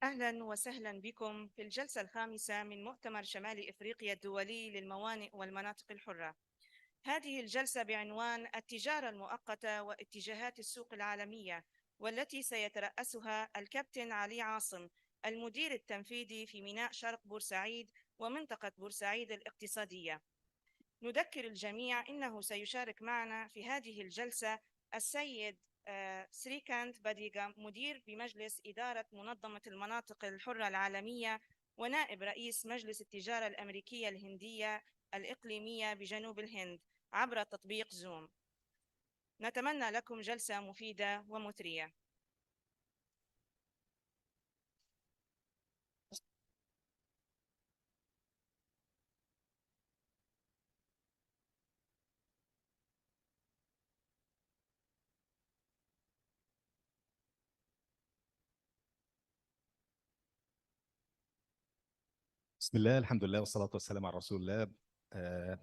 أهلا وسهلا بكم في الجلسة الخامسة من مؤتمر شمال إفريقيا الدولي للموانئ والمناطق الحرة. هذه الجلسة بعنوان التجارة المؤقتة واتجاهات السوق العالمية، والتي سيترأسها الكابتن علي عاصم، المدير التنفيذي في ميناء شرق بورسعيد ومنطقة بورسعيد الاقتصادية. نذكر الجميع إنه سيشارك معنا في هذه الجلسة السيد سريكانت باديغا، مدير بمجلس إدارة منظمة المناطق الحرة العالمية ونائب رئيس مجلس التجارة الأمريكية الهندية الإقليمية بجنوب الهند، عبر تطبيق زوم. نتمنى لكم جلسة مفيدة ومثرية. بسم الله الحمد لله والصلاة والسلام على رسول الله. Uh,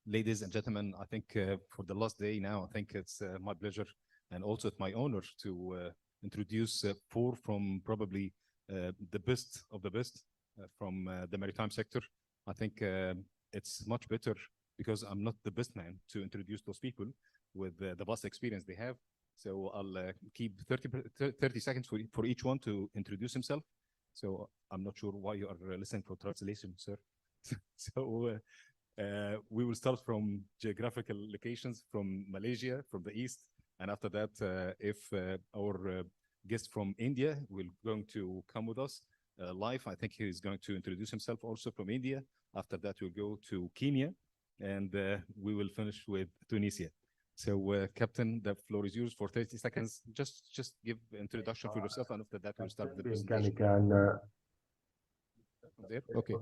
Ladies and gentlemen, I think for the last day now, I think it's my pleasure and also it's my honor to introduce four from probably the best of the best from the maritime sector. I think it's much better because I'm not the best man to introduce those people with the vast experience they have. So I'll keep 30 seconds for each one to introduce himself. So I'm not sure why you are listening for translation, sir. So we will start from geographical locations from Malaysia, from the east, and after that, if our guest from India will going to come with us live, I think he's going to introduce himself also from India. After that, we'll go to Kenya, and we will finish with Tunisia. So, Captain, the floor is yours for 30 seconds. Just give introduction for yourself, and after that, we'll start the presentation. There? Okay.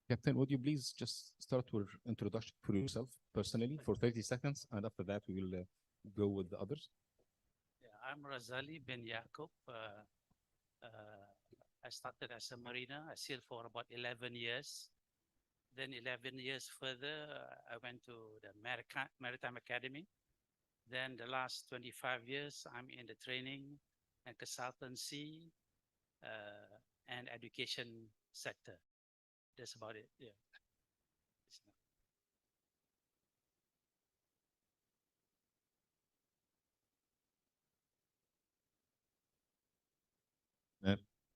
Captain, would you please just start with introduction for yourself personally for 30 seconds, and after that we will go with the others. Yeah, I'm Razali bin Yaqub. I started as a mariner. I sailed for about 11 years. Then 11 years further, I went to the Maritime Academy. Then the last 25 years, I'm in the training and consultancy and education sector. That's about it. Yeah.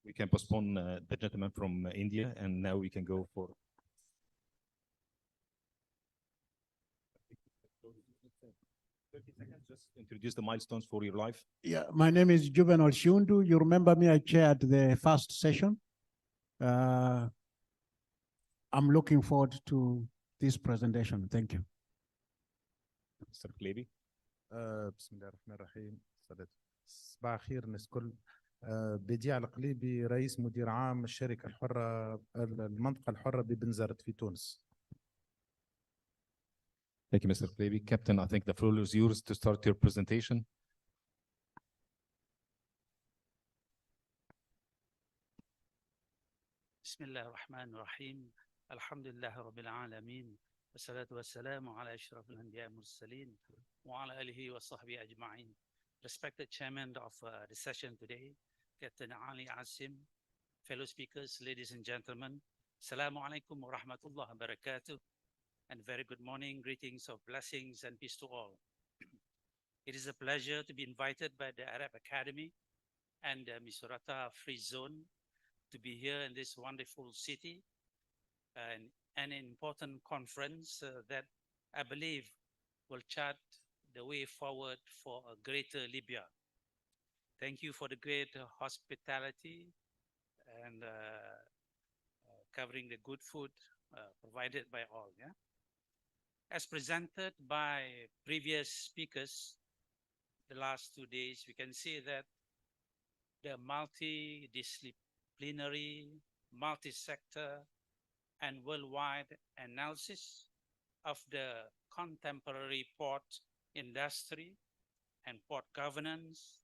We can postpone the gentleman from India, and now we can go for. 30 seconds, just introduce the milestones for your life. Yeah, my name is Juvenal Shundu. You remember me, I chaired the first session. I'm looking forward to this presentation. Thank you. Mr. Klebi. بسم الله الرحمن الرحيم. صباح الخير الناس الكل. بديع القليبي رئيس مدير عام الشركة الحرة المنطقة الحرة ببنزرت في تونس. Thank you, Mr. Klebi. Captain, I think the floor is yours to start your presentation. بسم الله الرحمن الرحيم. الحمد لله رب العالمين والصلاة والسلام على أشرف الأنبياء والمرسلين وعلى آله وصحبه أجمعين. Respected chairman of the session today, Captain Ali Asim, fellow speakers, ladies and gentlemen, Assalamu alaikum wa rahmatullah wa barakatuh, and very good morning, greetings of blessings and peace to all. It is a pleasure to be invited by the Arab Academy and Misurata Free Zone to be here in this wonderful city and an important conference that I believe will chart the way forward for a greater Libya. Thank you for the great hospitality and covering the good food provided by all. Yeah? As presented by previous speakers, the last 2 days, we can see that the multidisciplinary, multi-sector, and worldwide analysis of the contemporary port industry and port governance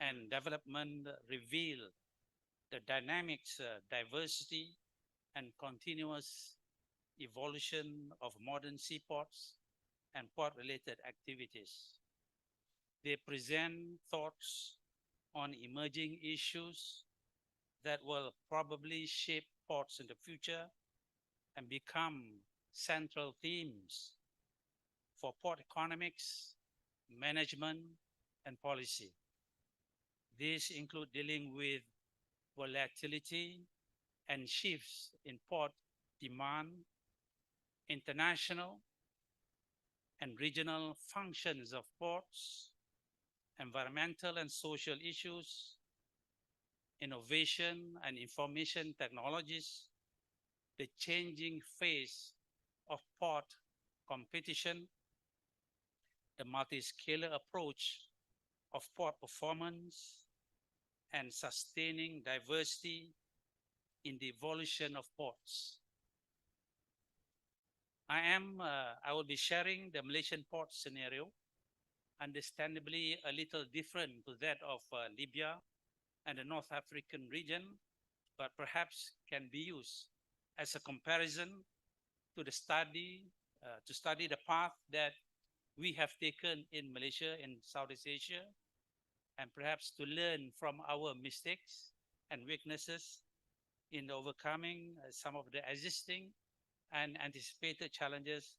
and development reveal the dynamics, diversity, and continuous evolution of modern seaports and port-related activities. They present thoughts on emerging issues that will probably shape ports in the future and become central themes for port economics, management, and policy. These include dealing with volatility and shifts in port demand, international and regional functions of ports, environmental and social issues, innovation and information technologies, the changing face of port competition, the multi-scalar approach of port performance, and sustaining diversity in the evolution of ports. I will be sharing the Malaysian port scenario, understandably a little different to that of Libya and the North African region, but perhaps can be used as a comparison to study the path that we have taken in Malaysia and Southeast Asia, and perhaps to learn from our mistakes and weaknesses in overcoming some of the existing and anticipated challenges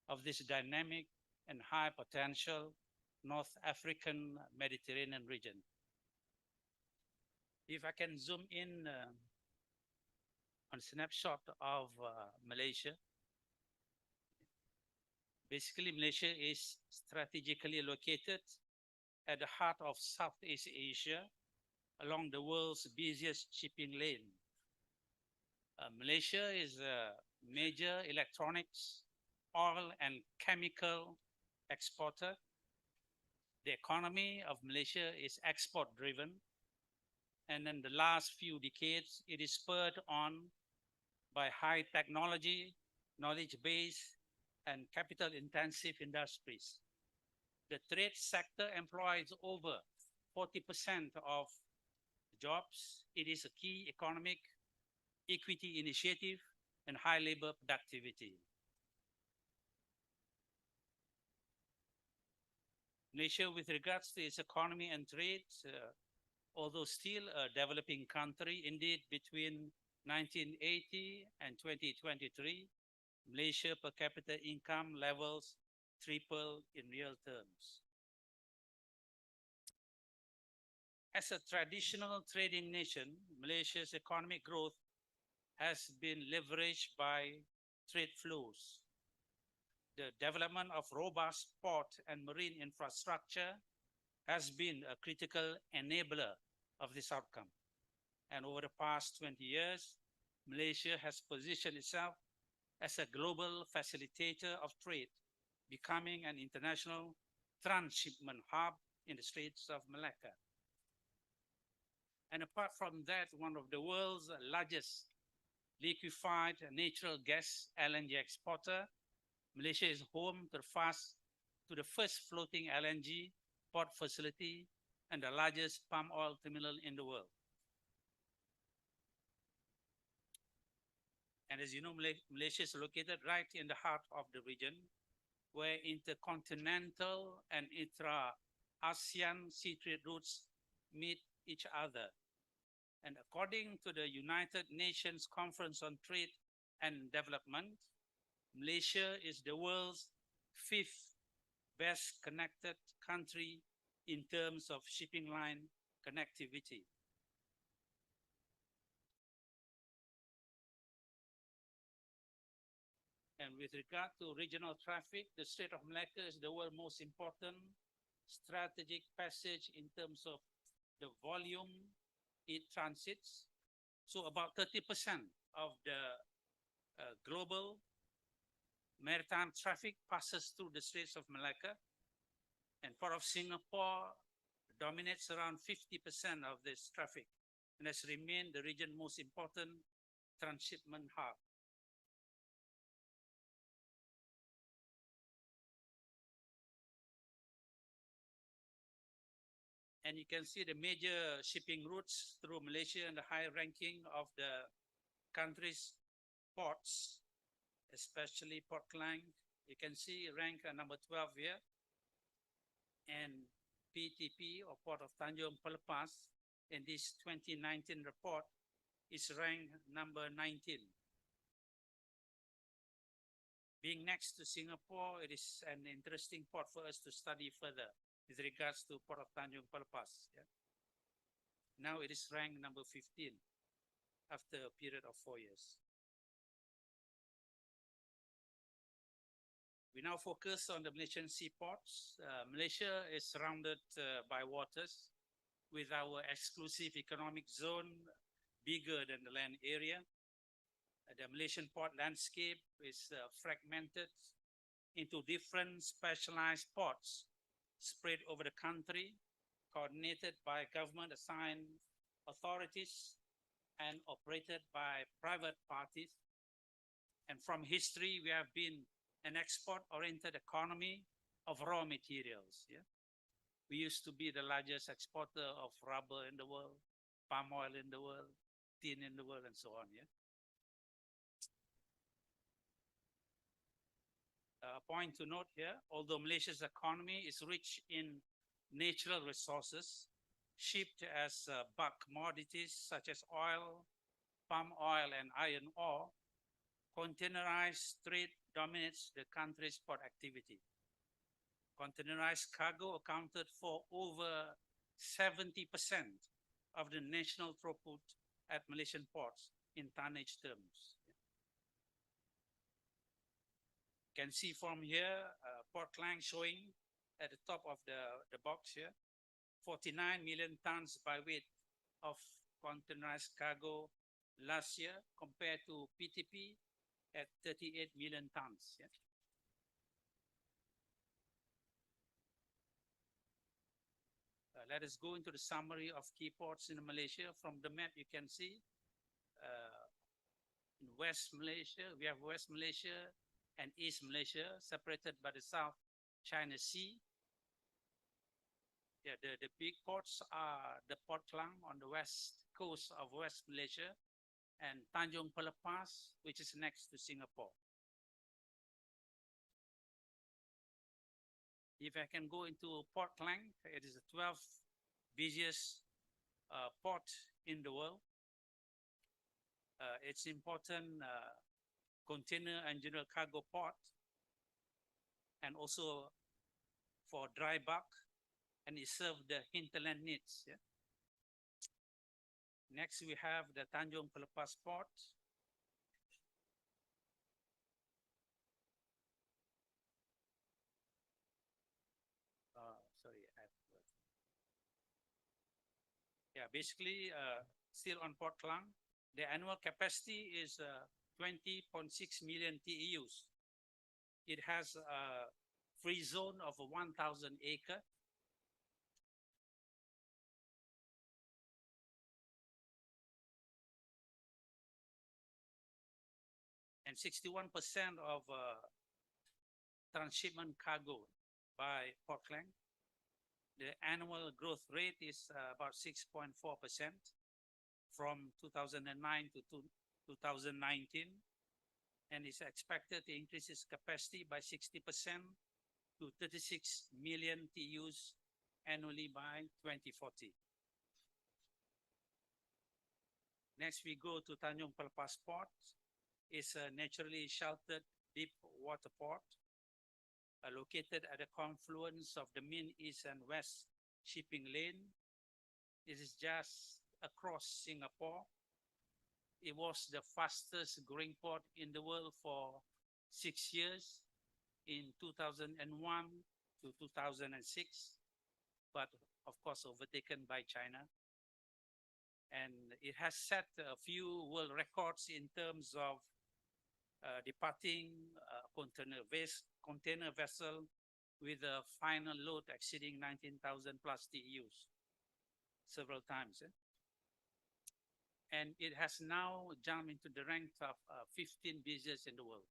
of this dynamic and high potential North African Mediterranean region. If I can zoom in on a snapshot of Malaysia. Basically, Malaysia is strategically located at the heart of Southeast Asia along the world's busiest shipping lane. Malaysia is a major electronics, oil and chemical exporter. The economy of Malaysia is export driven, and in the last few decades, it is spurred on by high technology, knowledge base, and capital intensive industries. The trade sector employs over 40% of jobs. It is a key economic equity initiative and high labor productivity. Malaysia, with regards to its economy and trade, although still a developing country, indeed between 1980 and 2023, Malaysia per capita income levels tripled in real terms. As a traditional trading nation, Malaysia's economic growth has been leveraged by trade flows. The development of robust port and marine infrastructure has been a critical enabler of this outcome. And over the past 20 years, Malaysia has positioned itself as a global facilitator of trade, becoming an international transshipment hub in the Straits of Malacca. And apart from that, one of the world's largest liquefied natural gas LNG exporter, Malaysia is home to the first floating LNG port facility and the largest palm oil terminal in the world. And as you know, Malaysia is located right in the heart of the region, where intercontinental and intra-ASEAN sea trade routes meet each other. And according to the United Nations Conference on Trade and Development, Malaysia is the world's 5th best connected country in terms of shipping line connectivity. And with regard to regional traffic, the Strait of Malacca is the world's most important strategic passage in terms of the volume it transits. So about 30% of the global maritime traffic passes through the Straits of Malacca, and Port of Singapore dominates around 50% of this traffic and has remained the region's most important transshipment hub. And you can see the major shipping routes through Malaysia and the high ranking of the country's ports, especially Port Klang. You can see rank number 12 here. And PTP, or Port of Tanjung Pelepas, in this 2019 report is ranked number 19. Being next to Singapore, it is an interesting port for us to study further with regards to Port of Tanjung Pelepas. Yeah? Now it is ranked number 15 after a period of 4 years. We now focus on the Malaysian seaports. Malaysia is surrounded by waters, with our exclusive economic zone bigger than the land area. The Malaysian port landscape is fragmented into different specialized ports spread over the country, coordinated by government-assigned authorities and operated by private parties. And from history, we have been an export-oriented economy of raw materials. Yeah? We used to be the largest exporter of rubber in the world, palm oil in the world, tin in the world, and so on. Yeah? A point to note here, although Malaysia's economy is rich in natural resources, shipped as bulk commodities such as oil, palm oil, and iron ore, containerized trade dominates the country's port activity. Containerized cargo accounted for over 70% of the national throughput at Malaysian ports in tonnage terms. You can see from here, Port Klang showing at the top of the box here, 49 million tons by weight of containerized cargo last year compared to PTP at 38 million tons. Yeah? Let us go into the summary of key ports in Malaysia. From the map, you can see in West Malaysia, we have West Malaysia and East Malaysia, separated by the South China Sea. Yeah, the big ports are the Port Klang on the west coast of West Malaysia and Tanjung Pelepas, which is next to Singapore. If I can go into Port Klang, it is the 12th busiest port in the world. It's important container and general cargo port, and also for dry bulk, and it serves the hinterland needs. Yeah? Next, we have the Tanjung Pelepas port. Yeah, basically, still on Port Klang, the annual capacity is 20.6 million TEUs. It has a free zone of 1,000 acres. And 61% of transshipment cargo by Port Klang. The annual growth rate is about 6.4% from 2009 to 2019, and is expected to increase its capacity by 60% to 36 million TEUs annually by 2040. Next, we go to Tanjung Pelepas Port. It's a naturally sheltered deep water port located at the confluence of the main east and west shipping lane. It is just across Singapore. It was the fastest growing port in the world for 6 years, in 2001 to 2006, but of course overtaken by China. And it has set a few world records in terms of departing container vessel with a final load exceeding 19,000 plus TEUs several times. And it has now jumped into the rank of 15 busiest in the world.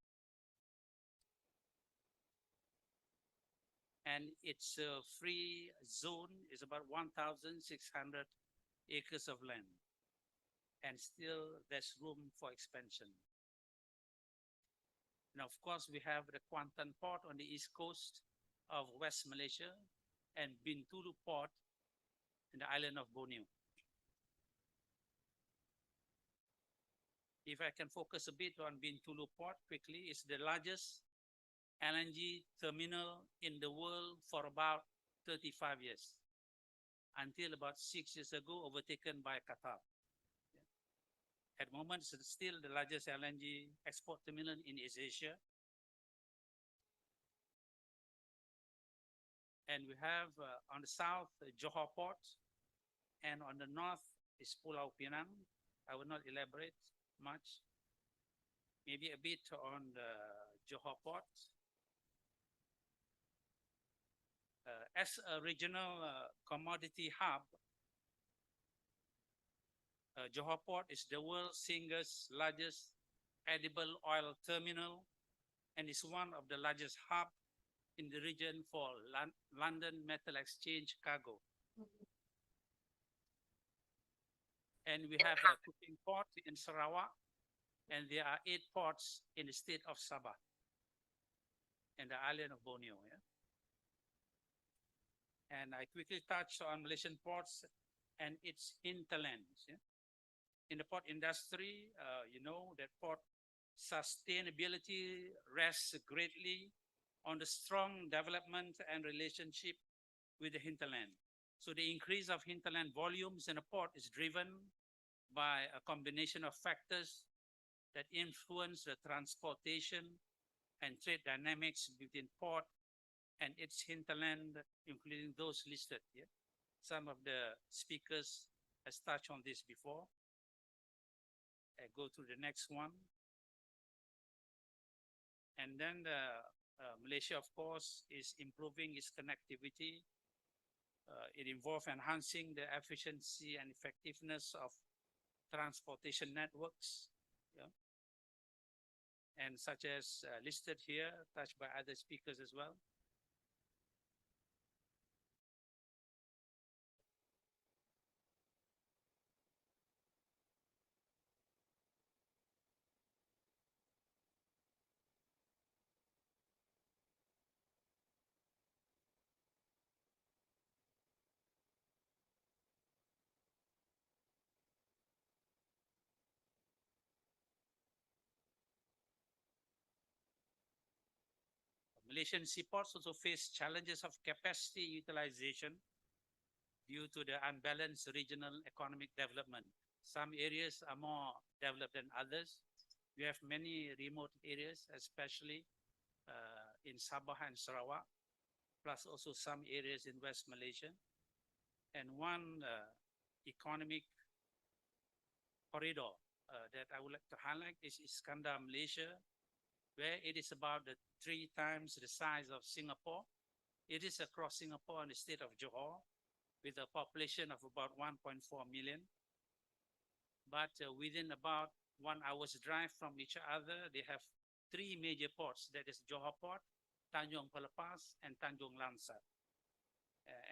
and its free zone is about 1,600 acres of land, and still there's room for expansion. And of course, we have the Kuantan Port on the east coast of West Malaysia and Bintulu Port in the island of Borneo. If I can focus a bit on Bintulu Port quickly, it's the largest LNG terminal in the world for about 35 years, until about 6 years ago, overtaken by Qatar. At the moment, it's still the largest LNG export terminal in East Asia. And we have on the south, Johor Port, and on the north is Pulau Pinang. I will not elaborate much. Maybe a bit on the Johor Port. As a regional commodity hub, Johor Port is the world's single largest edible oil terminal and is one of the largest hubs in the region for London Metal Exchange cargo. And we have a cooking port in Sarawak, and there are 8 ports in the state of Sabah and the island of Borneo. Yeah? And I quickly touched on Malaysian ports and its hinterlands. Yeah? In the port industry, you know that port sustainability rests greatly on the strong development and relationship with the hinterland. So the increase of hinterland volumes in a port is driven by a combination of factors that influence the transportation and trade dynamics between port and its hinterland, including those listed here. Some of the speakers has touched on this before. I go to the next one. And then Malaysia, of course, is improving its connectivity. It involves enhancing the efficiency and effectiveness of transportation networks, yeah? And such as listed here, touched by other speakers as well. Malaysian seaports also face challenges of capacity utilization due to the unbalanced regional economic development. Some areas are more developed than others. We have many remote areas, especially in Sabah and Sarawak, plus also some areas in West Malaysia. And one economic corridor that I would like to highlight is Iskandar, Malaysia, where it is about 3 times the size of Singapore. It is across Singapore and the state of Johor with a population of about 1.4 million. But within about 1 hour's drive from each other, they have 3 major ports. That is Johor Port, Tanjung Pelepas, and Tanjung Lansat.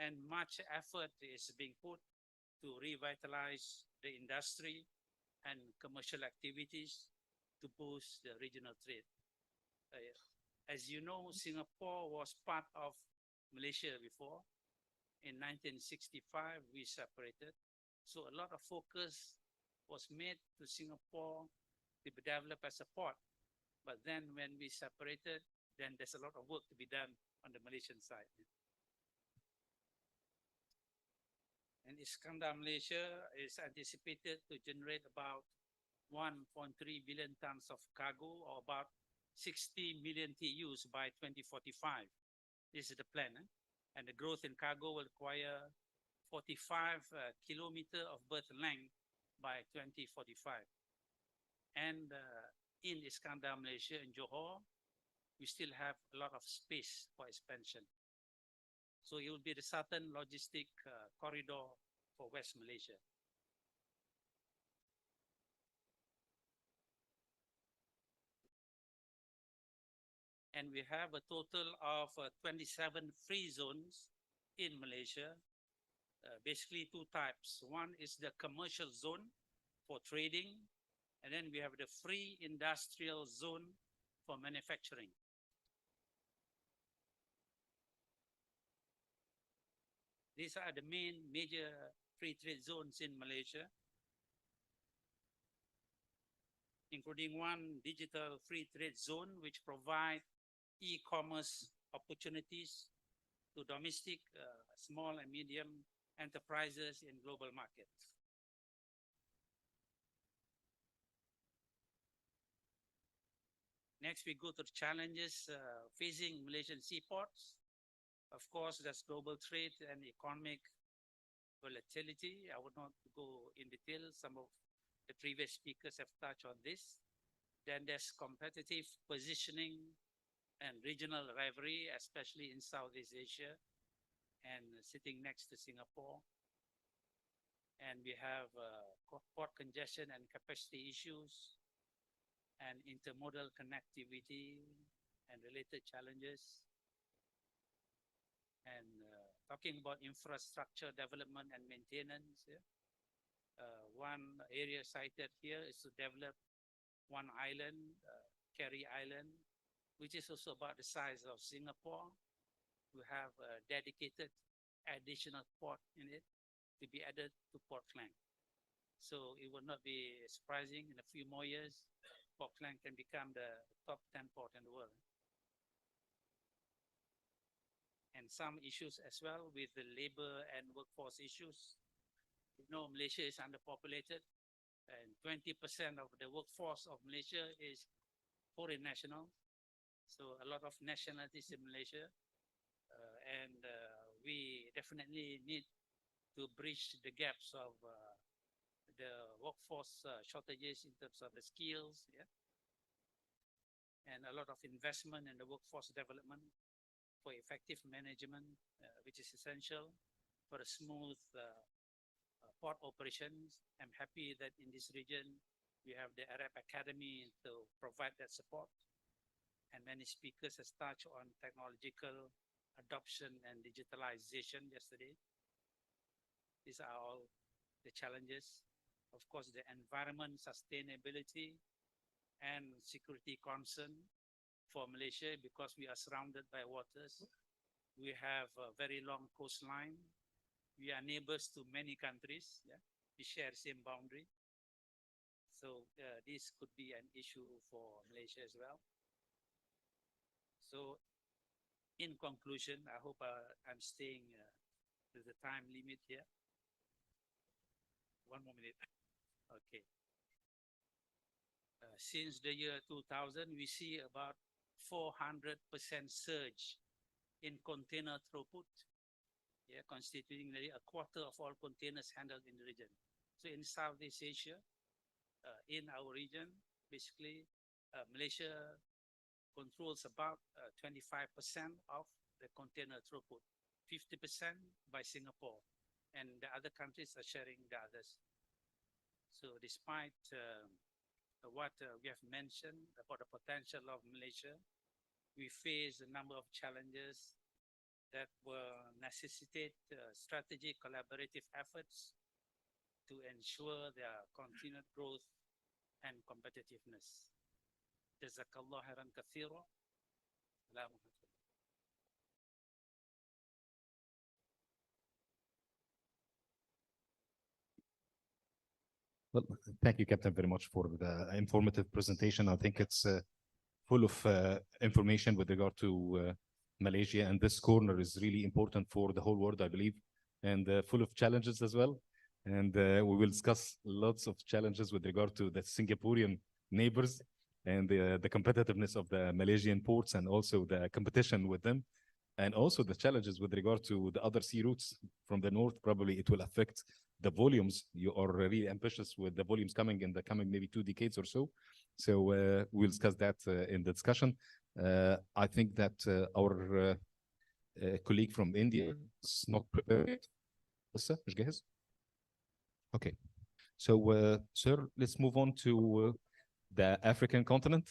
And much effort is being put to revitalize the industry and commercial activities to boost the regional trade. As you know, Singapore was part of Malaysia before. In 1965, we separated. So a lot of focus was made to Singapore to be developed as a port. But then when we separated, then there's a lot of work to be done on the Malaysian side. And Iskandar, Malaysia is anticipated to generate about 1.3 billion tons of cargo, or about 60 million TEUs by 2045. This is the plan. And the growth in cargo will require 45 kilometers of berth length by 2045. And in Iskandar, Malaysia, and Johor, we still have a lot of space for expansion. So it will be the southern logistic corridor for West Malaysia. and we have a total of 27 free zones in Malaysia. Basically two types. One is the commercial zone for trading, and then we have the free industrial zone for manufacturing. These are the main major free trade zones in Malaysia, including one digital free trade zone which provide e-commerce opportunities to domestic, small and medium enterprises in global markets. Next, we go to the challenges facing Malaysian seaports. Of course, there's global trade and economic volatility. I would not go in detail. Some of the previous speakers have touched on this. Then there's competitive positioning and regional rivalry, especially in Southeast Asia and sitting next to Singapore. And we have port congestion and capacity issues and intermodal connectivity and related challenges. And talking about infrastructure development and maintenance, one area cited here is to develop one island, Kerry Island, which is also about the size of Singapore. We have a dedicated additional port in it to be added to Port Klang. So it will not be surprising in a few more years, Port Klang can become the top 10 port in the world. And some issues as well with the labor and workforce issues. You know, Malaysia is underpopulated, and 20% of the workforce of Malaysia is foreign national. So a lot of nationalities in Malaysia, and we definitely need to bridge the gaps of the workforce shortages in terms of the skills, and a lot of investment in the workforce development for effective management, which is essential for a smooth port operations. I'm happy that in this region, we have the Arab Academy to provide that support. And many speakers have touched on technological adoption and digitalization yesterday. These are all the challenges. Of course, the environment, sustainability, and security concern for Malaysia because we are surrounded by waters. We have a very long coastline. We are neighbors to many countries. We share the same boundary. So this could be an issue for Malaysia as well. So in conclusion, I hope I'm staying to the time limit here. One more minute. Okay. Since the year 2000, we see about 400% surge in container throughput, constituting nearly a quarter of all containers handled in the region. So in Southeast Asia, in our region, basically, Malaysia controls about 25% of the container throughput, 50% by Singapore, and the other countries are sharing the others. So despite what we have mentioned about the potential of Malaysia, we face a number of challenges that will necessitate strategic collaborative efforts to ensure their continued growth and competitiveness. Jazakallah khairan kathira. Well, thank you, Captain, very much for the informative presentation. I think it's full of information with regard to Malaysia, and this corner is really important for the whole world, I believe, and full of challenges as well. And we will discuss lots of challenges with regard to the Singaporean neighbors and the competitiveness of the Malaysian ports and also the competition with them. And also the challenges with regard to the other sea routes from the north. Probably it will affect the volumes. You are really ambitious with the volumes coming in the coming maybe 2 decades or so. So we'll discuss that in the discussion. I think that our colleague from India is not prepared. Okay. So, sir, let's move on to the African continent.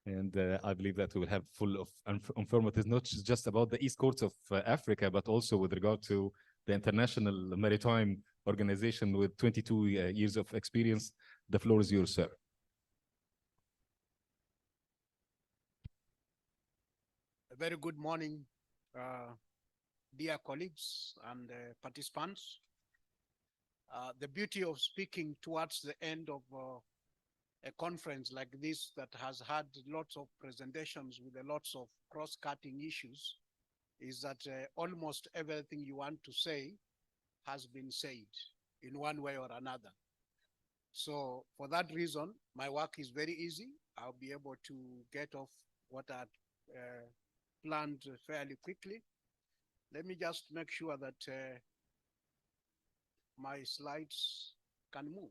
And I believe that we will have full of informative, not just about the East Coast of Africa, but also with regard to the International Maritime Organization with 22 years of experience. The floor is yours, sir. A very good morning, dear colleagues and participants. The beauty of speaking towards the end of a conference like this that has had lots of presentations with lots of cross-cutting issues is that almost everything you want to say has been said in one way or another. So for that reason, my work is very easy. I'll be able to get off what I planned fairly quickly. Let me just make sure that my slides can move.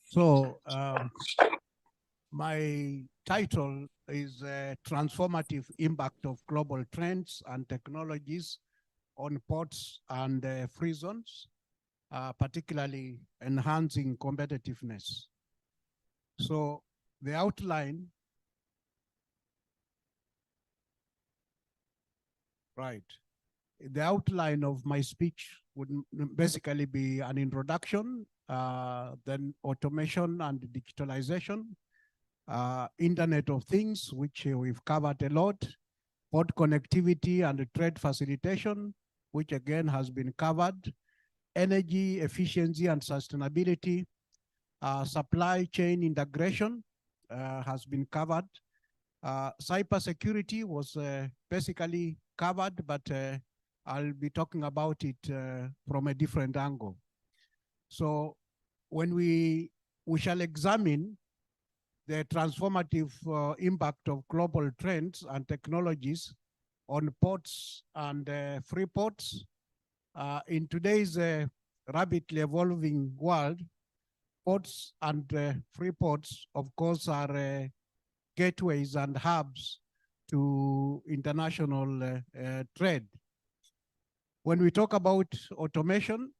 So my title is Transformative Impact of Global Trends and Technologies on Ports and Free Zones, particularly enhancing competitiveness. So the outline, right. The outline of my speech would basically be an introduction, then automation and digitalization, Internet of Things, which we've covered a lot, port connectivity and trade facilitation, which again has been covered, energy efficiency and sustainability, supply chain integration has been covered. Cybersecurity was basically covered, but I'll be talking about it from a different angle. So when we shall examine the transformative impact of global trends and technologies on ports and free ports, in today's rapidly evolving world, ports and free ports, of course, are gateways and hubs to international trade. When we talk about automation,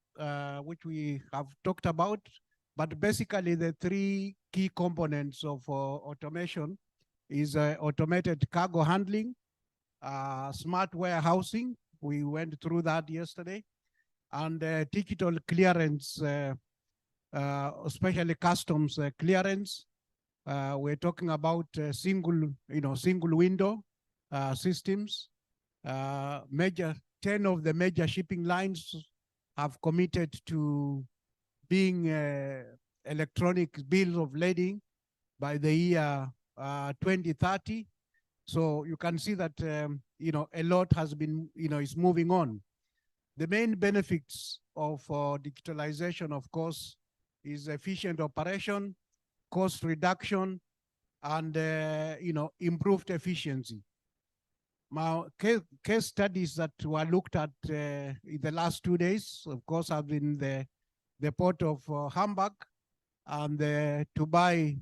which we have talked about, but basically the three key components of automation is automated cargo handling, smart warehousing, we went through that yesterday, and digital clearance, especially customs clearance. We're talking about single window systems. 10 of the major shipping lines have committed to being electronic bills of lading by the year 2030. So you can see that a lot has been is moving on. The main benefits of digitalization, of course, is efficient operation, cost reduction, and improved efficiency. Now, case studies that were looked at in the last 2 days, of course, have been the port of Hamburg and the Dubai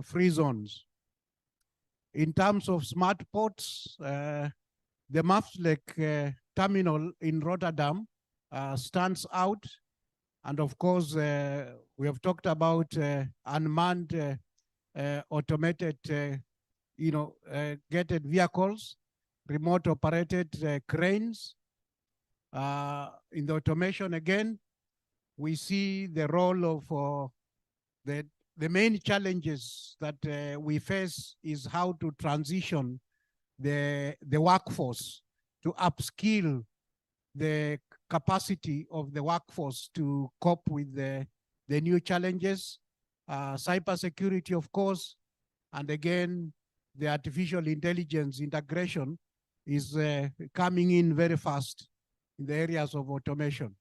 free zones. In terms of smart ports, the Maafsluit terminal in Rotterdam stands out. And of course, we have talked about unmanned automated, gated vehicles, remote operated cranes. In the automation again, we see the role of the main challenges that we face is how to transition the workforce, to upskill the capacity of the workforce to cope with the new challenges, cybersecurity, of course, and again, the artificial intelligence integration is coming in very fast in the areas of automation.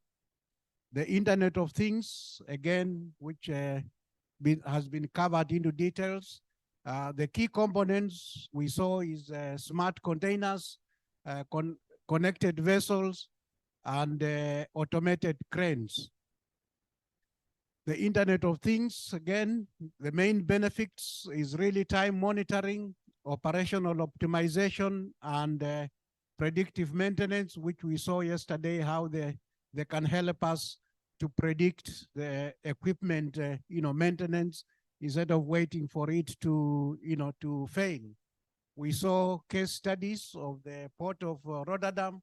The Internet of Things, again, which has been covered into details. The key components we saw is smart containers, connected vessels, and automated cranes. The Internet of Things, again, the main benefits is real-time monitoring, operational optimization, and predictive maintenance, which we saw yesterday, how they can help us to predict the equipment, maintenance instead of waiting for it to, to fail. We saw case studies of the Port of Rotterdam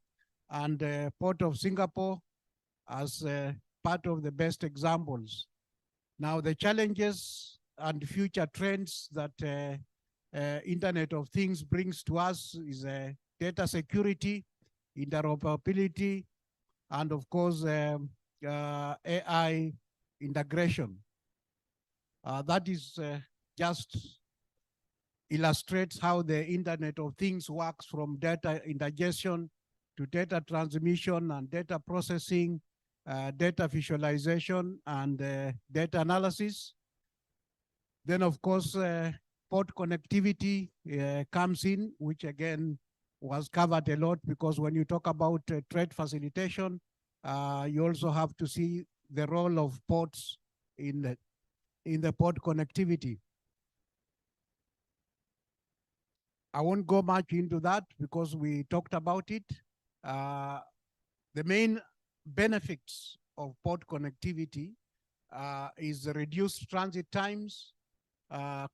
and the Port of Singapore as part of the best examples. Now, the challenges and future trends that Internet of Things brings to us is data security, interoperability, and of course, AI integration. That is just illustrates how the Internet of Things works, from data ingestion to data transmission and data processing, data visualization, and data analysis. Then, of course, port connectivity comes in, which again was covered a lot, because when you talk about trade facilitation, you also have to see the role of ports in the port connectivity. I won't go much into that because we talked about it. The main benefits of port connectivity is reduced transit times,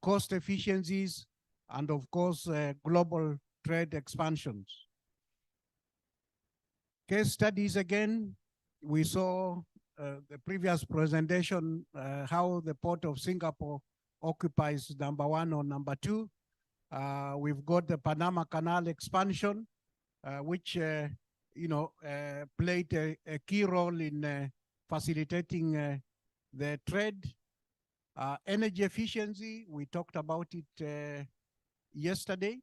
cost efficiencies, and of course, global trade expansions. Case studies again, we saw the previous presentation, how the Port of Singapore occupies number 1 or number 2. We've got the Panama Canal expansion, which played a key role in facilitating the trade. Energy efficiency, we talked about it yesterday.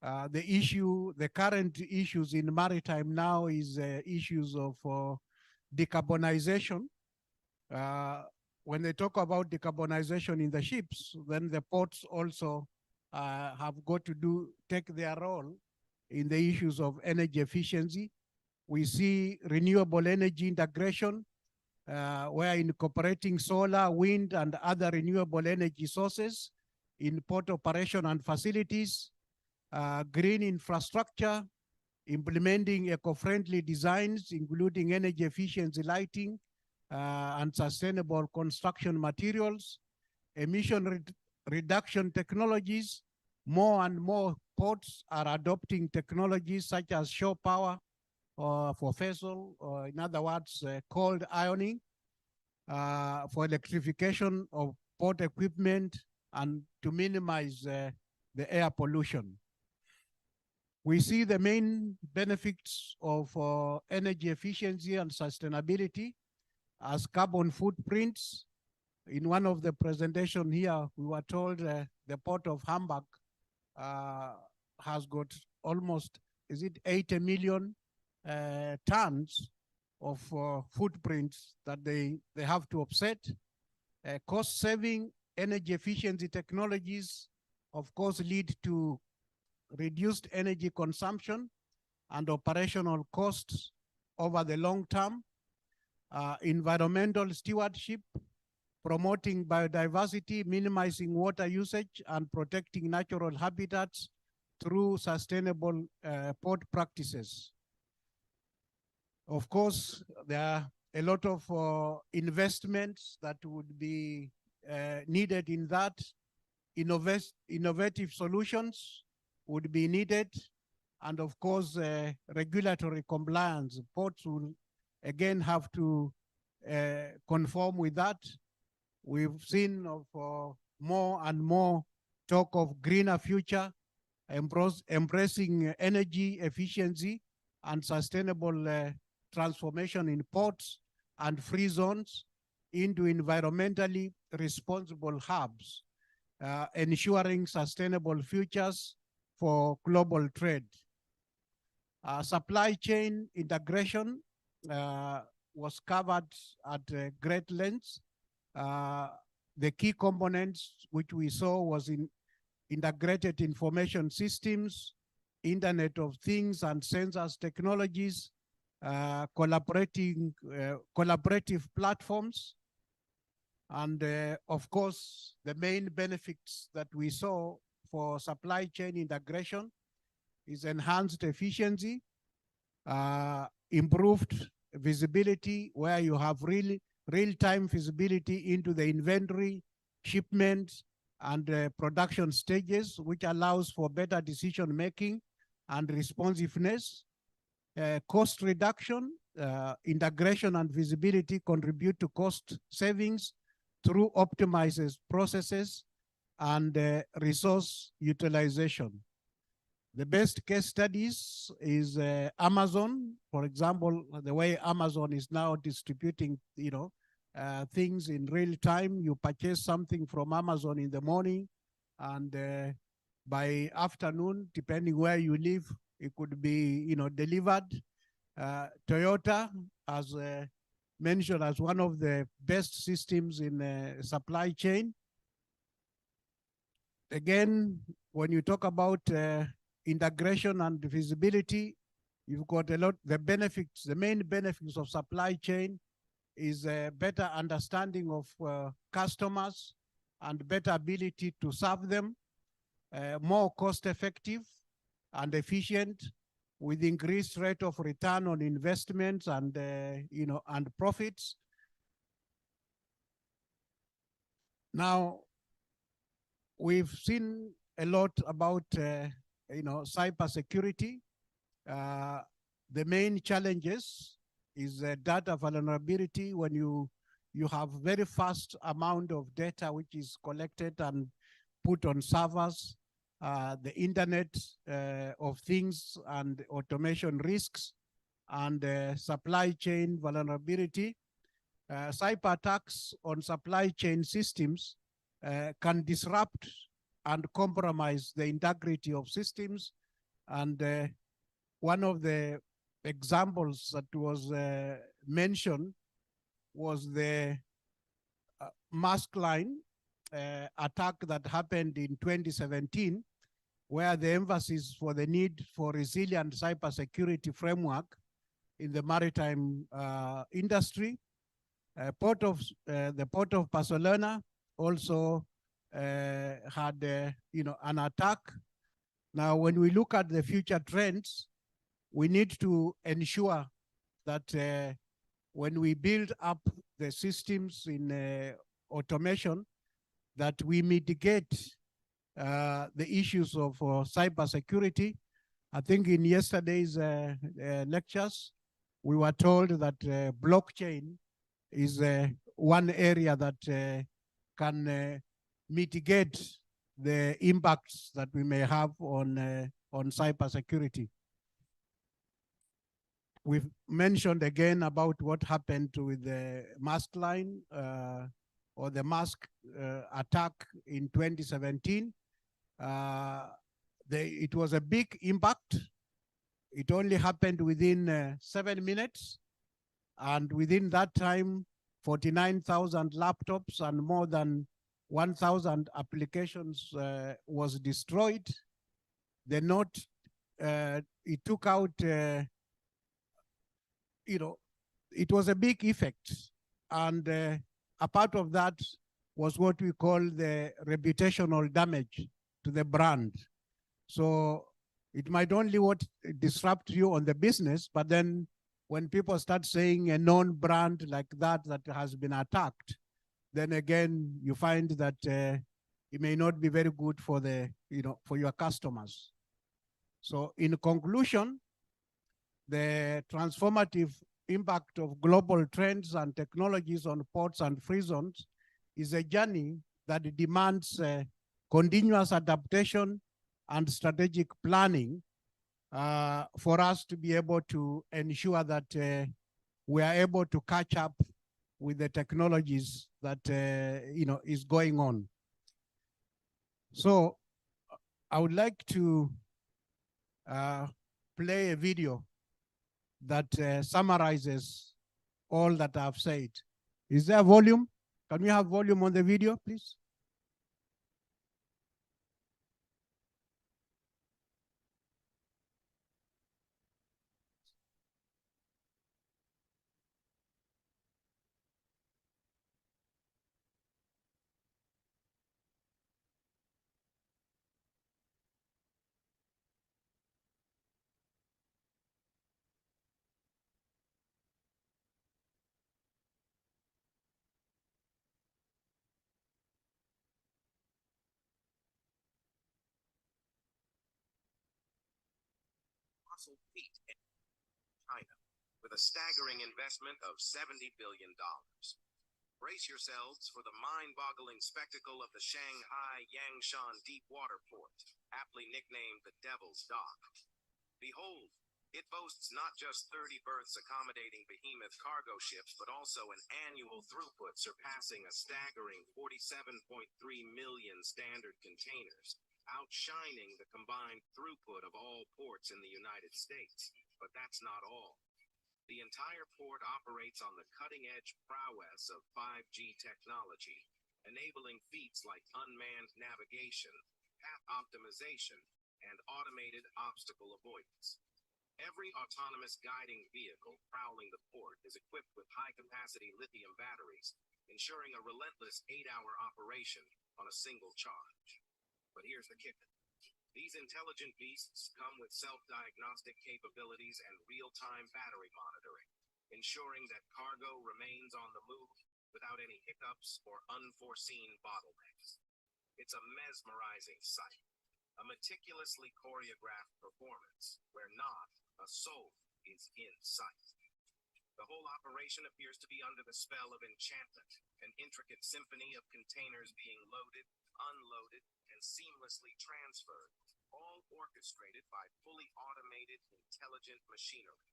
The current issues in maritime now is issues of decarbonization. When they talk about decarbonization in the ships, then the ports also have got to take their role in the issues of energy efficiency. We see renewable energy integration, where incorporating solar, wind, and other renewable energy sources in port operation and facilities, green infrastructure, implementing eco-friendly designs, including energy efficiency lighting and sustainable construction materials, emission reduction technologies. More and more ports are adopting technologies such as shore power for vessel, or in other words, cold ironing, for electrification of port equipment and to minimize the air pollution. We see the main benefits of energy efficiency and sustainability as carbon footprints. In one of the presentation here, we were told the Port of Hamburg has got almost, 80 million tons of footprints that they have to offset. Cost-saving energy efficiency technologies, of course, lead to reduced energy consumption and operational costs over the long term. Environmental stewardship, promoting biodiversity, minimizing water usage, and protecting natural habitats through sustainable port practices. Of course, there are a lot of investments that would be needed in that. Innovative solutions would be needed. And of course, regulatory compliance. Ports will again have to conform with that. We've seen of more and more talk of greener future, embracing energy efficiency and sustainable transformation in ports and free zones into environmentally responsible hubs, ensuring sustainable futures for global trade. Supply chain integration was covered at great length. The key components which we saw was in integrated information systems, Internet of Things and sensors technologies, collaborative platforms. And of course, the main benefits that we saw for supply chain integration is enhanced efficiency, improved visibility, where you have real-time visibility into the inventory, shipments, and production stages, which allows for better decision-making and responsiveness. Cost reduction, integration and visibility contribute to cost savings through optimized processes and resource utilization. The best case studies is Amazon, for example, the way Amazon is now distributing, things in real time. You purchase something from Amazon in the morning, and by afternoon, depending where you live, it could be, delivered. Toyota, as mentioned, as one of the best systems in supply chain. Again, when you talk about integration and visibility, you've got a lot. The benefits, the main benefits of supply chain is a better understanding of customers and better ability to serve them, more cost effective and efficient, with increased rate of return on investments and and profits. Now, we've seen a lot about cybersecurity. The main challenges is data vulnerability. When you have very fast amount of data which is collected and put on servers, the Internet of Things and automation risks, and supply chain vulnerability. Cyber attacks on supply chain systems can disrupt and compromise the integrity of systems. And one of the examples that was mentioned was the Mask Line attack that happened in 2017, where the emphasis for the need for resilient cybersecurity framework in the maritime industry. The Port of Barcelona also had an attack. Now, when we look at the future trends, we need to ensure that when we build up the systems in automation, that we mitigate the issues of cybersecurity. I think in yesterday's lectures, we were told that blockchain is one area that can mitigate the impacts that we may have on cybersecurity. We've mentioned again about what happened with the Mask Line or the Mask attack in 2017. It was a big impact. It only happened within 7 minutes. And within that time, 49,000 laptops and more than 1,000 applications was destroyed. The note, it took out, it was a big effect. And a part of that was what we call the reputational damage to the brand. So it might only disrupt you on the business, but then when people start saying a known brand like that has been attacked, then again, you find that it may not be very good for for your customers. So in conclusion, the transformative impact of global trends and technologies on ports and free zones is a journey that demands continuous adaptation and strategic planning for us to be able to ensure that we are able to catch up with the technologies that is going on. So I would like to play a video that summarizes all that I've said. Is there volume? Can we have volume on the video, please? colossal feat in China, with a staggering investment of $70 billion. Brace yourselves for the mind-boggling spectacle of the Shanghai Yangshan Deepwater Port, aptly nicknamed the Devil's Dock. Behold, it boasts not just 30 berths accommodating behemoth cargo ships, but also an annual throughput surpassing a staggering 47.3 million standard containers, outshining the combined throughput of all ports in the United States. But that's not all. The entire port operates on the cutting-edge prowess of 5G technology, enabling feats like unmanned navigation, path optimization, and automated obstacle avoidance. Every autonomous guiding vehicle prowling the port is equipped with high-capacity lithium batteries, ensuring a relentless 8-hour operation on a single charge. But here's the kicker. These intelligent beasts come with self-diagnostic capabilities and real-time battery monitoring, ensuring that cargo remains on the move without any hiccups or unforeseen bottlenecks. It's a mesmerizing sight, a meticulously choreographed performance where not a soul is in sight. The whole operation appears to be under the spell of enchantment, an intricate symphony of containers being loaded, unloaded, and seamlessly transferred, all orchestrated by fully automated, intelligent machinery.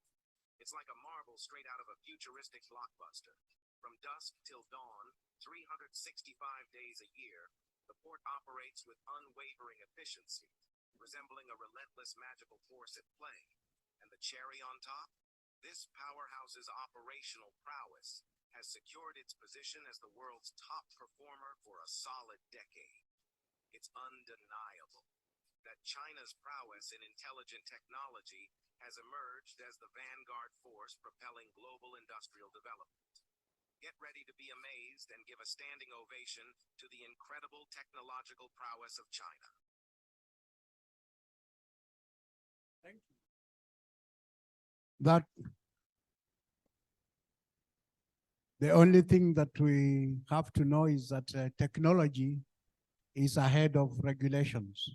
It's like a marvel straight out of a futuristic blockbuster. From dusk till dawn, 365 days a year, the port operates with unwavering efficiency, resembling a relentless magical force at play. And the cherry on top? This powerhouse's operational prowess has secured its position as the world's top performer for a solid decade. It's undeniable that China's prowess in intelligent technology has emerged as the vanguard force propelling global industrial development. Get ready to be amazed and give a standing ovation to the incredible technological prowess of China. Thank you. That the only thing that we have to know is that technology is ahead of regulations.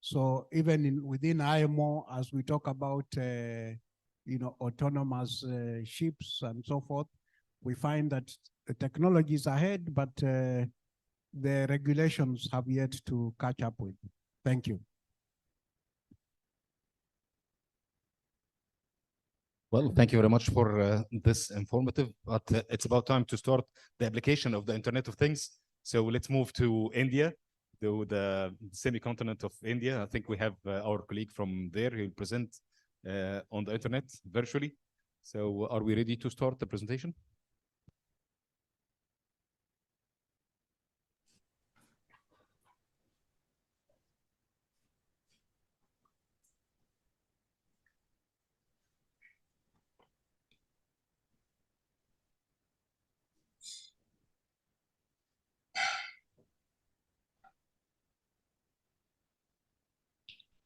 So even within IMO, as we talk about, autonomous ships and so forth, we find that the technology is ahead, but the regulations have yet to catch up with. Thank you. Well, thank you very much for this informative, but it's about time to start the application of the Internet of Things. So let's move to India, to the semi-continent of India. I think we have our colleague from there who will present on the internet virtually. So are we ready to start the presentation?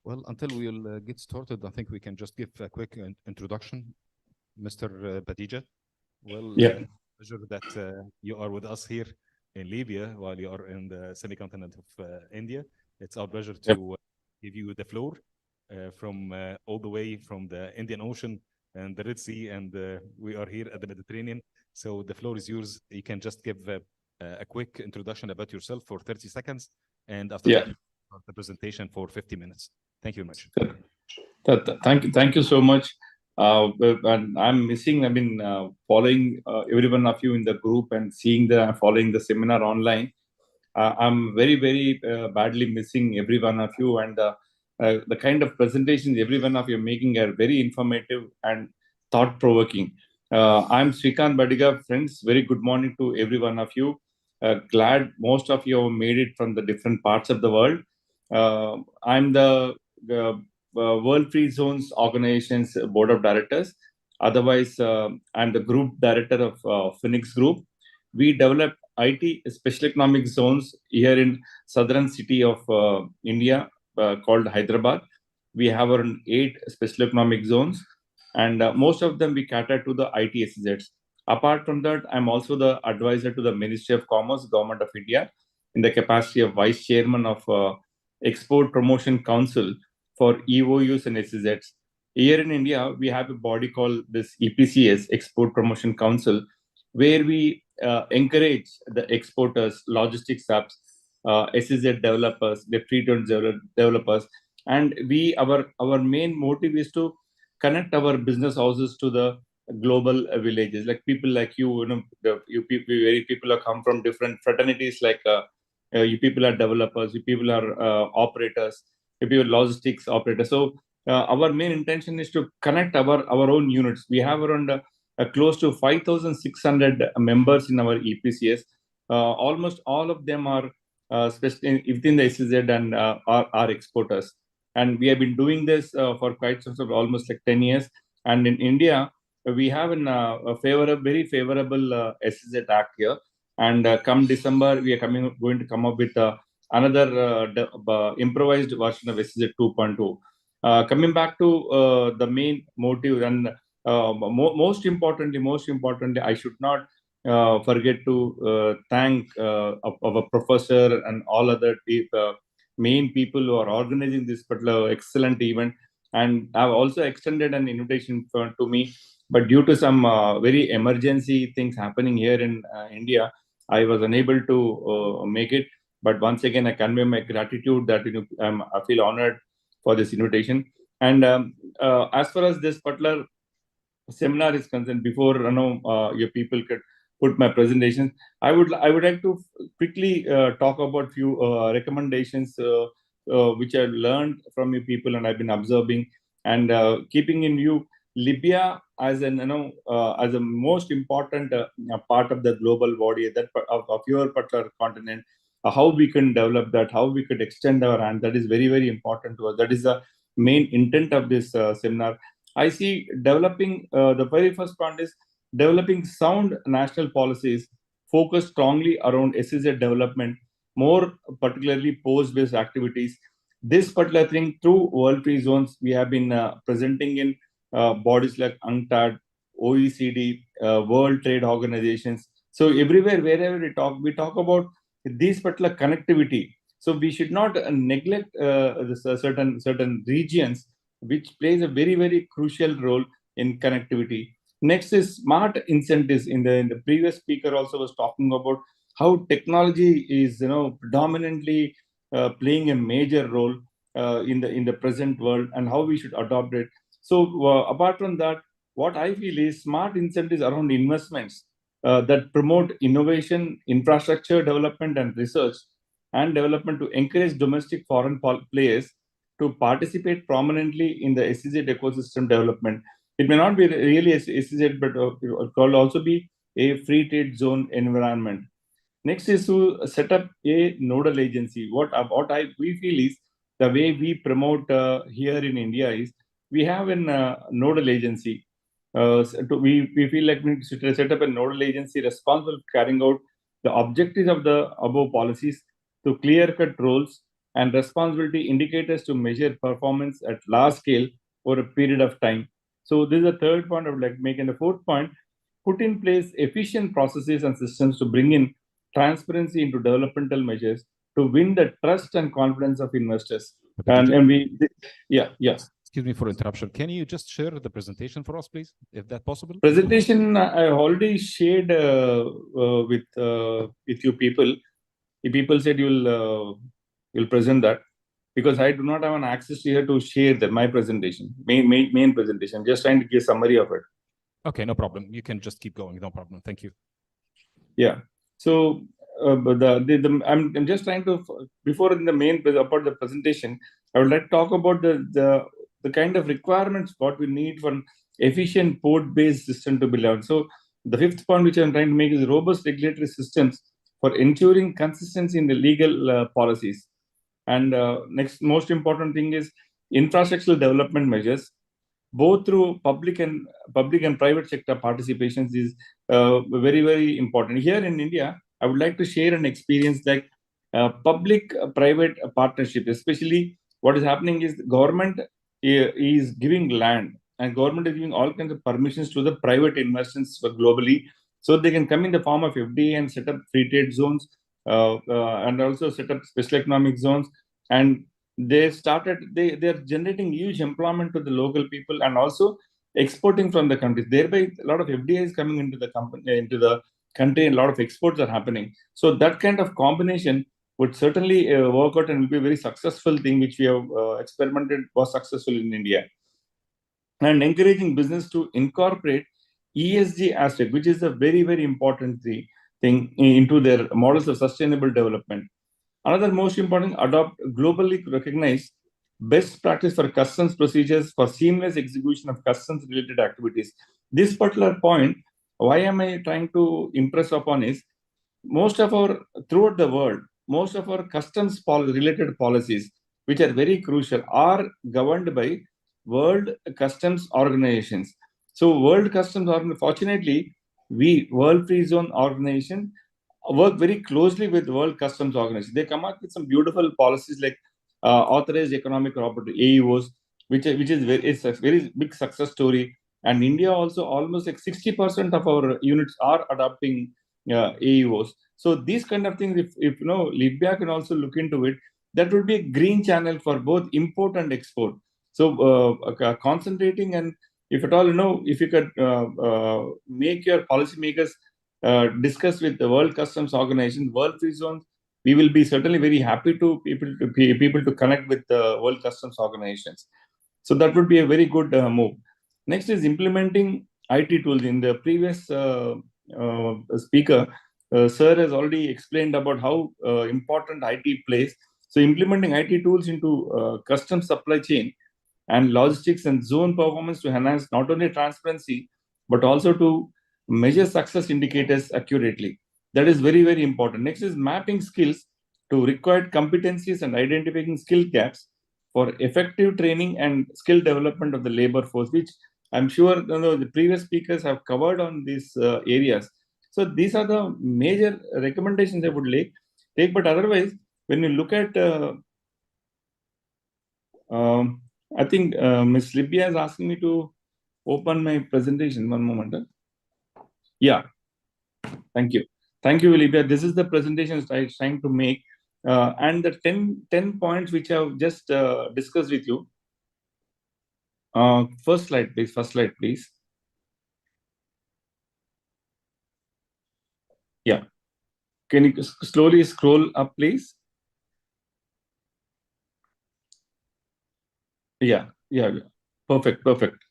Well, until we'll get started, I think we can just give a quick introduction. Mr. Badija, well, pleasure that you are with us here in Libya while you are in the semi-continent of India. It's our pleasure to give you the floor from all the way from the Indian Ocean and the Red Sea, and we are here at the Mediterranean. So the floor is yours. You can just give a quick introduction about yourself for 30 seconds, and after that, the presentation for 50 minutes. Thank you very much. Thank you so much. And I'm missing, following every one of you in the group and following the seminar online. I'm very, very badly missing every one of you, and the kind of presentations every one of you are making are very informative and thought-provoking. I'm Srikanth Badiga, friends. Very good morning to every one of you. Glad most of you have made it from the different parts of the world. I'm the World Free Zones Organization's Board of Directors. Otherwise, I'm the Group Director of Phoenix Group. We develop IT Special Economic Zones here in southern city of India called Hyderabad. We have around 8 Special Economic Zones, and most of them we cater to the IT SEZs. Apart from that, I'm also the advisor to the Ministry of Commerce, Government of India, in the capacity of Vice Chairman of Export Promotion Council for EOUs and SEZs. here in India, we have a body called this EPCS, Export Promotion Council, where we encourage the exporters, logistics hubs, SEZ developers, the free trade developers, and our main motive is to connect our business houses to the global villages, like people like you know, people who come from different fraternities, like you people are developers, you people are operators, you people logistics operators. So our main intention is to connect our own units. We have around close to 5,600 members in our EPCS. Almost all of them are within the SEZ and are exporters. And we have been doing this for quite some almost like 10 years. And in India, we have a very favorable SEZ Act here. And come December, we are going to come up with another improvised version of SEZ 2.2. Coming back to the main motive, and most importantly, I should not forget to thank our professor and all other main people who are organizing this particular excellent event. And I've also extended an invitation to me, but due to some very emergency things happening here in India, I was unable to make it. But once again, I convey my gratitude that I feel honored for this invitation. And as far as this particular seminar is concerned, before your people could put my presentation, I would like to quickly talk about few recommendations which I learned from you people and I've been observing, and keeping in view Libya as as a most important part of the global body that of your particular continent. How we can develop that, how we could extend our hand, that is very, very important to us. That is the main intent of this seminar. I see developing, the very first point is developing sound national policies focused strongly around SEZ development, more particularly post-based activities. This particular thing through World Trade Zones, we have been presenting in bodies like UNCTAD, OECD, World Trade Organizations. So everywhere, wherever we talk about these particular connectivity. So we should not neglect certain regions which plays a very, very crucial role in connectivity. Next is smart incentives. In the previous speaker also was talking about how technology is predominantly playing a major role in the present world, and how we should adopt it. So apart from that, what I feel is smart incentives around investments that promote innovation, infrastructure development, and research and development to encourage domestic foreign players to participate prominently in the SEZ ecosystem development. It may not be really a SEZ, but it could also be a free trade zone environment. Next is to set up a nodal agency. We feel is the way we promote here in India is we have a nodal agency. We feel like we should set up a nodal agency responsible for carrying out the objectives of the above policies to clear-cut roles and responsibility indicators to measure performance at large scale over a period of time. So this is the third point I would like to make. And the fourth point, put in place efficient processes and systems to bring in transparency into developmental measures to win the trust and confidence of investors. Excuse me for interruption. Can you just share the presentation for us, please, if that's possible? Presentation I already shared with you people. The people said you'll present that, because I do not have an access here to share my presentation, main presentation. Just trying to give a summary of it. Okay, no problem. You can just keep going. No problem. Thank you. Yeah. So I'm just trying to, before in the main part of the presentation, I would like to talk about the kind of requirements what we need for an efficient port-based system to be learned. So the fifth point which I'm trying to make is robust regulatory systems for ensuring consistency in the legal policies. And next most important thing is infrastructural development measures, both through public and private sector participations is very, very important. Here in India, I would like to share an experience like public-private partnership. Especially what is happening is the government is giving land, and government is giving all kinds of permissions to the private investors globally, so they can come in the form of FDI and set up free trade zones and also set up special economic zones. And they started, they're generating huge employment to the local people and also exporting from the country. Thereby, a lot of FDI is coming into the company, into the country, and a lot of exports are happening. So that kind of combination would certainly work out and will be a very successful thing, which we have experimented, was successful in India. And encouraging business to incorporate ESG aspect, which is a very, very important thing into their models of sustainable development. Another most important, adopt globally recognized best practice for customs procedures for seamless execution of customs related activities. This particular point, why am I trying to impress upon is, most of our, throughout the world, most of our customs related policies, which are very crucial, are governed by World Customs Organizations. So World Customs Organization, fortunately, we, World Free Zone Organization, work very closely with World Customs Organization. They come up with some beautiful policies like authorized economic operator, AEOs, which is very, it's a very big success story. And India also, almost like 60% of our units are adopting AEOs. So these kind of things, if you know, Libya can also look into it, that would be a green channel for both import and export. So concentrating, and if at all, you know, if you could make your policymakers discuss with the World Customs Organization, World Free Zones, we will be certainly very happy to people to connect with the World Customs Organizations. So that would be a very good move. Next is implementing IT tools. In the previous speaker, sir has already explained about how important IT plays. So implementing IT tools into customs supply chain and logistics and zone performance to enhance not only transparency, but also to measure success indicators accurately. That is very, very important. Next is mapping skills to required competencies and identifying skill gaps for effective training and skill development of the labor force, which I'm sure the previous speakers have covered on these areas. So these are the major recommendations I would take. But otherwise, when you look at, I think Ms. Libya is asking me to open my presentation. One moment. Yeah. Thank you. Thank you, Libya. This is the presentation I'm trying to make. And the 10 points which I've just discussed with you. First slide, please. First slide, please. Yeah. Can you slowly scroll up, please? Yeah. Perfect.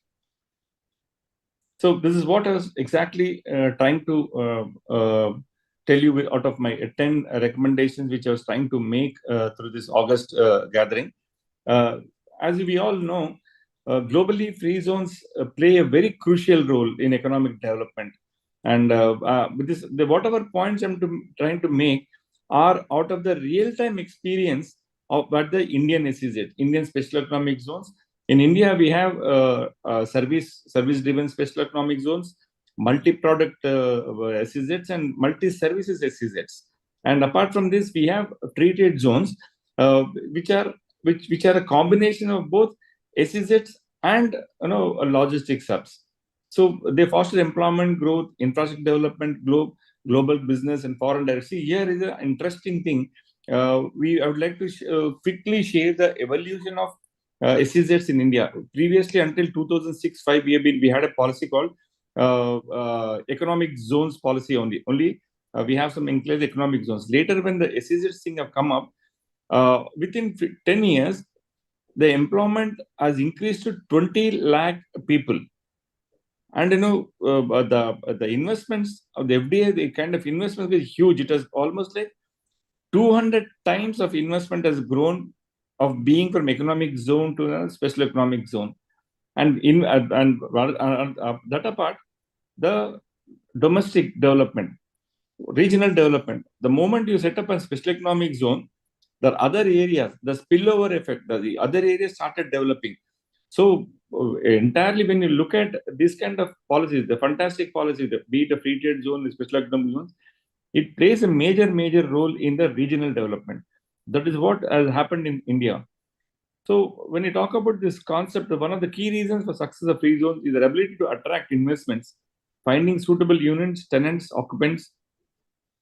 So this is what I was exactly trying to tell you out of my 10 recommendations, which I was trying to make through this August gathering. As we all know, globally, free zones play a very crucial role in economic development. And with this, whatever points I'm trying to make are out of the real-time experience of what the Indian SEZ, Indian Special Economic Zones. In India, we have service-driven special economic zones, multi-product SEZs, and multi-services SEZs. And apart from this, we have treated zones, which are a combination of both SEZs and logistics hubs. So they foster employment growth, infrastructure development, global business, and foreign direct. See, here is an interesting thing. I would like to quickly share the evolution of SEZs in India. Previously, until 2006-5, we had a policy called economic zones policy only. We have some enclave economic zones. Later, when the SEZs thing have come up, within 10 years, the employment has increased to 20 lakh people. And the investments of the FDI, the kind of investment is huge. It has almost like 200 times of investment has grown of being from economic zone to a special economic zone. And that apart, the domestic development, regional development, the moment you set up a special economic zone, the other areas, the spillover effect, the other areas started developing. So entirely, when you look at this kind of policies, the fantastic policies, be it a free trade zone, the special economic zones, it plays a major role in the regional development. That is what has happened in India. So when you talk about this concept, one of the key reasons for success of free zones is their ability to attract investments, finding suitable units, tenants, occupants.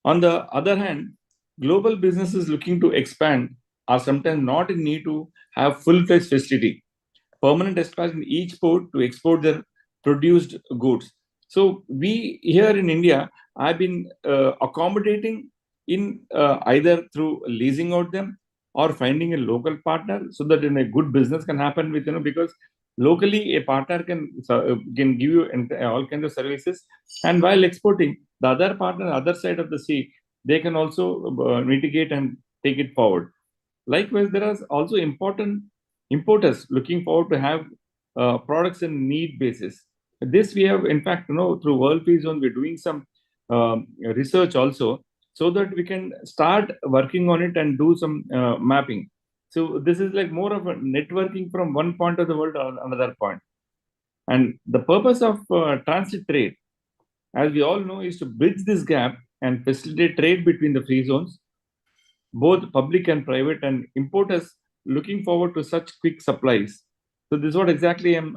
On the other hand, global businesses looking to expand are sometimes not in need to have full-fledged facility, permanent dispatch in each port to export their produced goods. So we here in India have been accommodating in either through leasing out them or finding a local partner, so that a good business can happen with, because locally a partner can give you all kinds of services, and while exporting, the other partner, other side of the sea, they can also mitigate and take it forward. Likewise, there are also important importers looking forward to have products in need basis. This we have, in fact, through World Free Zone, we're doing some research also, so that we can start working on it and do some mapping. So this is like more of a networking from one point of the world to another point. And the purpose of transit trade, as we all know, is to bridge this gap and facilitate trade between the free zones, both public and private, and importers looking forward to such quick supplies. So this is what exactly I'm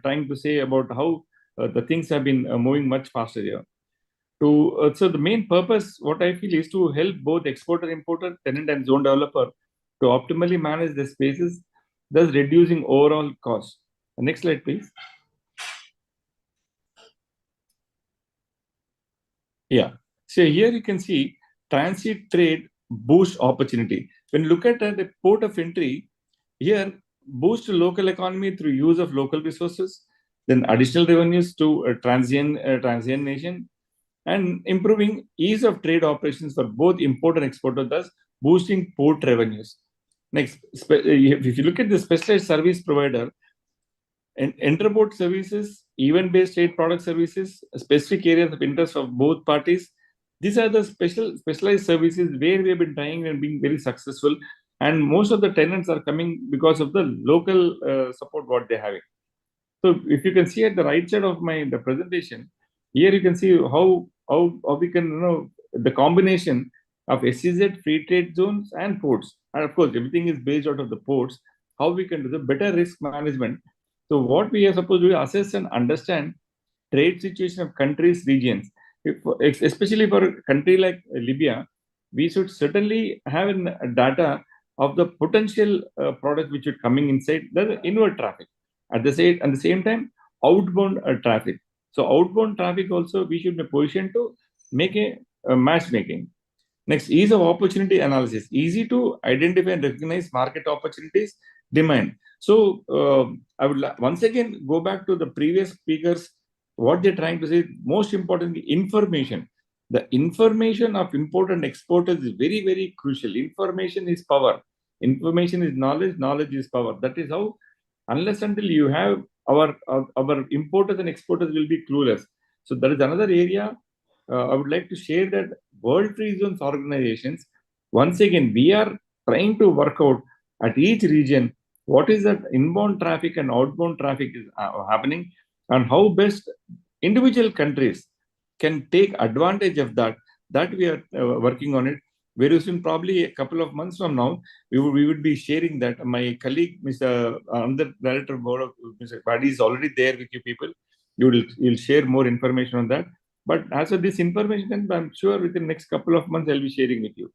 trying to say about how the things have been moving much faster here. So the main purpose, what I feel, is to help both exporter, importer, tenant, and zone developer to optimally manage their spaces, thus reducing overall cost. Next slide, please. Yeah. So here you can see transit trade boost opportunity. When you look at the port of entry, here boost local economy through use of local resources, then additional revenues to transient nation, and improving ease of trade operations for both import and exporter, thus boosting port revenues. Next, if you look at the specialized service provider, interport services, event-based trade product services, specific areas of interest of both parties. These are the specialized services where we have been trying and being very successful. And most of the tenants are coming because of the local support what they're having. So if you can see at the right side of the presentation, here you can see how we can, the combination of SEZ, free trade zones, and ports. And of course, everything is based out of the ports. How we can do the better risk management. So what we are supposed to do is assess and understand trade situation of countries, regions. Especially for a country like Libya, we should certainly have data of the potential product which are coming inside the inward traffic. At the same time, outbound traffic. So outbound traffic also we should be positioned to make a matchmaking. Next, ease of opportunity analysis. Easy to identify and recognize market opportunities, demand. So I would once again go back to the previous speakers. What they're trying to say, most importantly, information. The information of import and exporters is very, very crucial. Information is power. Information is knowledge. Knowledge is power. That is how, unless until you have our importers and exporters will be clueless. So that is another area. I would like to share that World Free Zones organizations, once again, we are trying to work out at each region what is that inbound traffic and outbound traffic is happening, and how best individual countries can take advantage of that. That we are working on it. Very soon, probably a couple of months from now, we would be sharing that. My colleague, Mr. Under Director Board of Mr. Badi, is already there with you people. You'll share more information on that. But as for this information, I'm sure within the next couple of months, I'll be sharing with you.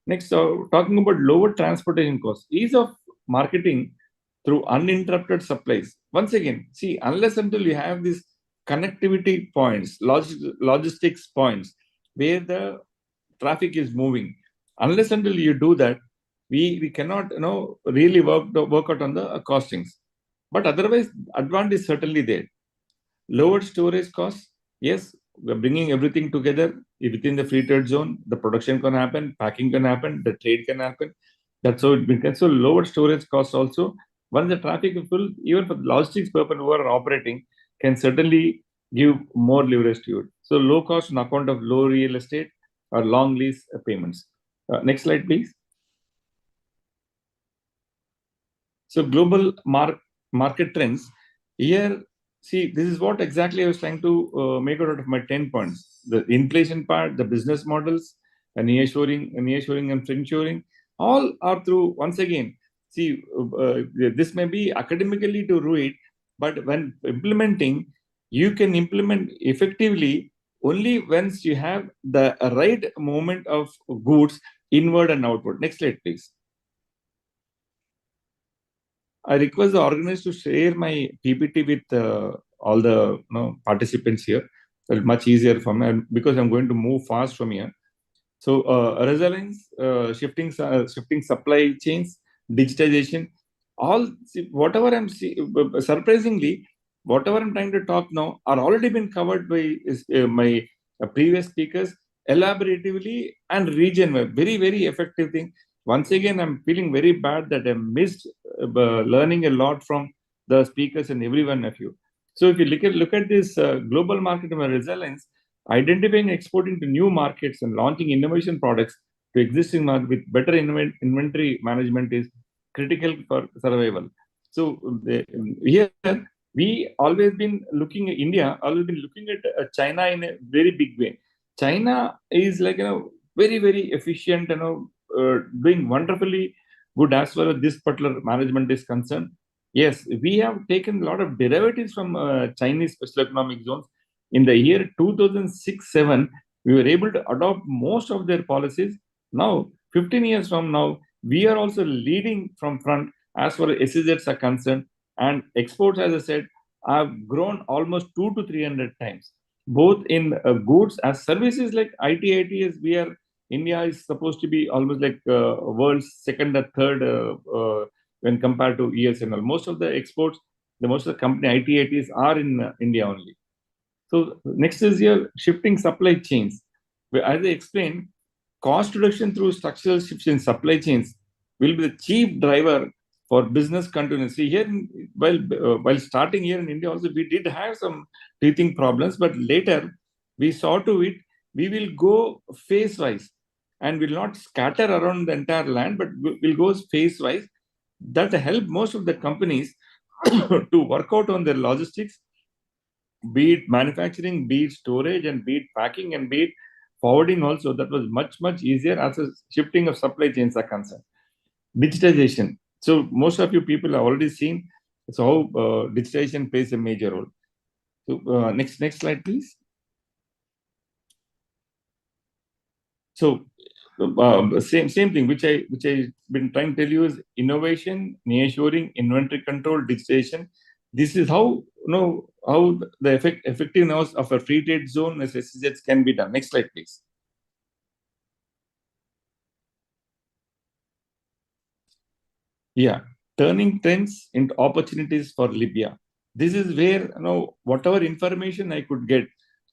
Next, talking about lower transportation costs, ease of marketing through uninterrupted supplies. Once again, see, unless until you have these connectivity points, logistics points, where the traffic is moving, unless until you do that, we cannot, really work out on the costings. But otherwise, advantage is certainly there. Lower storage costs. Yes, we're bringing everything together within the free trade zone. The production can happen, packing can happen, the trade can happen. That's how it becomes. So lower storage costs also. Once the traffic is full, even for logistics purpose who are operating, can certainly give more leverage to it. So low cost on account of low real estate or long lease payments. Next slide, please. So global market trends. Here, see, this is what exactly I was trying to make out of my 10 points. The inflation part, the business models, nearshoring and friendshoring, all are through, once again, see, this may be academically to read, but when implementing, you can implement effectively only once you have the right movement of goods inward and outward. Next slide, please. I request the organizers to share my PPT with all the participants here. It's much easier for me because I'm going to move fast from here. So resilience, shifting supply chains, digitization, whatever surprisingly, whatever I'm trying to talk now are already been covered by my previous speakers elaboratively and region. Very, very effective thing. Once again, I'm feeling very bad that I missed learning a lot from the speakers and every one of you. So if you look at this global market of resilience, identifying and exporting to new markets and launching innovation products to existing market with better inventory management is critical for survival. So here we always been looking at India, always been looking at China in a very big way. China is like very, very efficient, doing wonderfully good as far as this particular management is concerned. Yes, we have taken a lot of derivatives from Chinese special economic zones. In the year 2006-7, we were able to adopt most of their policies. Now, 15 years from now, we are also leading from front as far as SEZs are concerned. And exports, as I said, have grown almost 200 to 300 times, both in goods as services like IT, ITS. India is supposed to be almost like world's second or third when compared to ESNL. Most of the exports, most of the company IT, ITs are in India only. So next is your shifting supply chains. As I explained, cost reduction through structural shifts in supply chains will be the chief driver for business continuity. Here, while starting here in India, also we did have some teething problems, but later we saw to it we will go phase wise and will not scatter around the entire land, but will go phase wise. That help most of the companies to work out on their logistics, be it manufacturing, be it storage, and be it packing, and be it forwarding also. That was much, much easier as a shifting of supply chains are concerned. Digitization. So most of you people have already seen how digitization plays a major role. So next slide, please. So same thing which I been trying to tell you is innovation, nearshoring, inventory control, digitization. This is how how the effectiveness of a free trade zone as SEZs can be done. Next slide, please. Yeah, turning trends into opportunities for Libya. This is where whatever information I could get,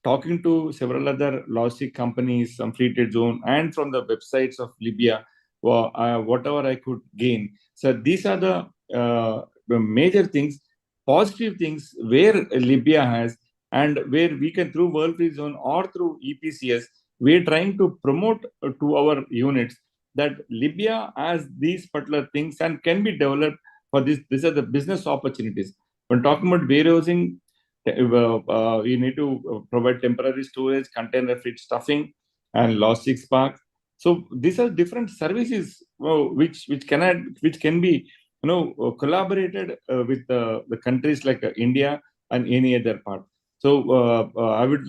talking to several other logistic companies, some free trade zone, and from the websites of Libya, whatever I could gain. So these are the major things, positive things where Libya has, and where we can, through World Free Zone or through EPCS, we're trying to promote to our units that Libya has these particular things and can be developed for this. These are the business opportunities. When talking about warehousing, you need to provide temporary storage, container freight stuffing, and logistics parks. So these are different services which can be collaborated with the countries like India and any other part. So I will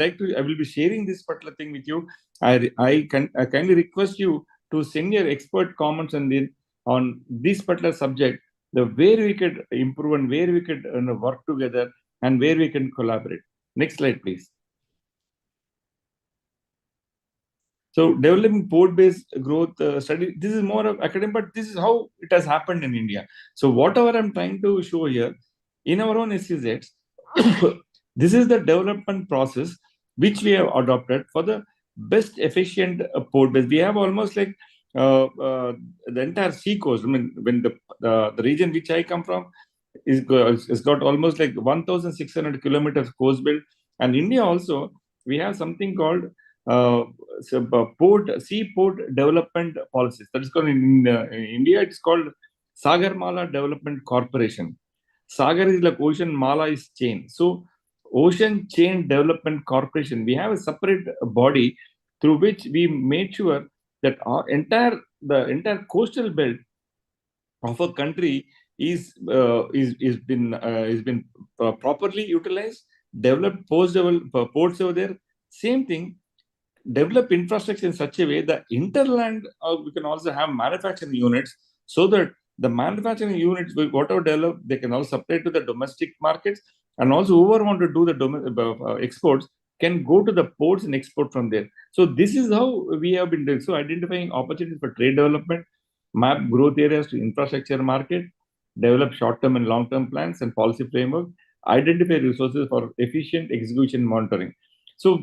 be sharing this particular thing with you. I kindly request you to send your expert comments on this particular subject, where we could improve and where we could work together and where we can collaborate. Next slide, please. So developing port-based growth study, this is more of academic, but this is how it has happened in India. So whatever I'm trying to show here, in our own SEZs, this is the development process which we have adopted for the best efficient port base. We have almost like the entire sea coast. I mean, when the region which I come from is got almost like 1,600 kilometers coast belt, and India also we have something called seaport development policies. That is called in India. It's called Sagarmala Development Corporation. Sagar is like ocean, Mala is chain. So Ocean Chain Development Corporation, we have a separate body through which we made sure that the entire coastal belt of a country is been properly utilized, developed ports over there. Same thing, develop infrastructure in such a way that interland we can also have manufacturing units, so that the manufacturing units, whatever develop, they can also supply to the domestic markets, and also whoever want to do the exports can go to the ports and export from there. So this is how we have been doing. So identifying opportunities for trade development, map growth areas to infrastructure market, develop short-term and long-term plans and policy framework, identify resources for efficient execution monitoring. So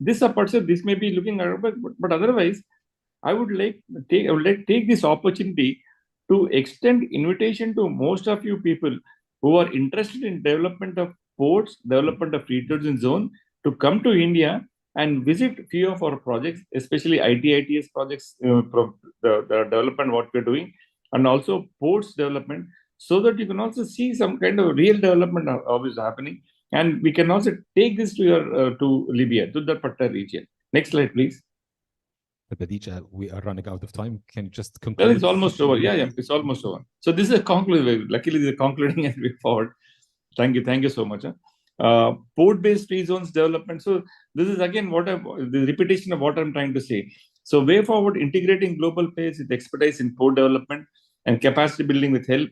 this aperture, this may be looking at, but otherwise, I would like to take this opportunity to extend invitation to most of you people who are interested in development of ports, development of free trade zone, to come to India and visit few of our projects, especially ITITS projects, the development what we're doing, and also ports development, so that you can also see some kind of real development of is happening, and we can also take this to your to Libya, to that particular region. Next slide, please. Badija, we are running out of time. Can you just Well, conclude? it's almost over. Yeah, it's almost over. So this is a conclusion. Luckily, the concluding as we forward. Thank you so much. Port-based free zones development. So this is again the repetition of what I'm trying to say. So way forward, integrating global players with expertise in port development and capacity building with help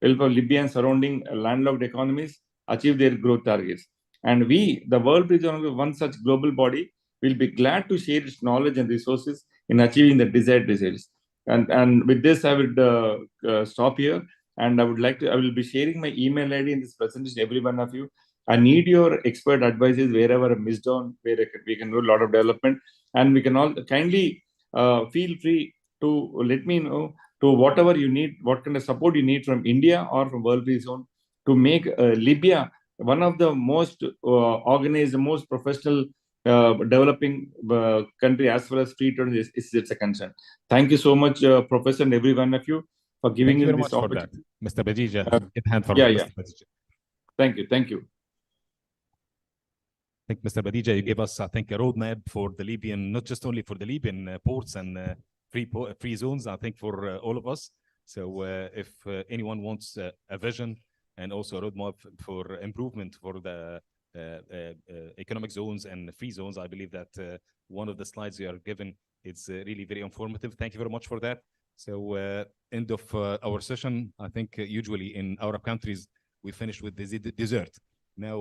of Libya and surrounding landlocked economies achieve their growth targets. And we, the World Region of one such global body, will be glad to share its knowledge and resources in achieving the desired results. And with this, I would stop here. And I will be sharing my email ID in this presentation, every one of you. I need your expert advices wherever I missed on, where we can do a lot of development. And we can all kindly feel free to let me know to whatever you need, what kind of support you need from India or from World Free Zone to make Libya one of the most organized, most professional developing country as far as free trade is a concern. Thank you so much, Professor, and every one of you for giving me this opportunity. Mr. Badija, hand for Mr. Badija. Thank you. I think, Mr. Badija, you gave us, I think, a roadmap for the Libyan, not just only for the Libyan ports and free zones, I think for all of us. So if anyone wants a vision and also a roadmap for improvement for the economic zones and free zones, I believe that one of the slides you are given, it's really very informative. Thank you very much for that. So end of our session, I think usually in Arab countries, we finish with the dessert. Now,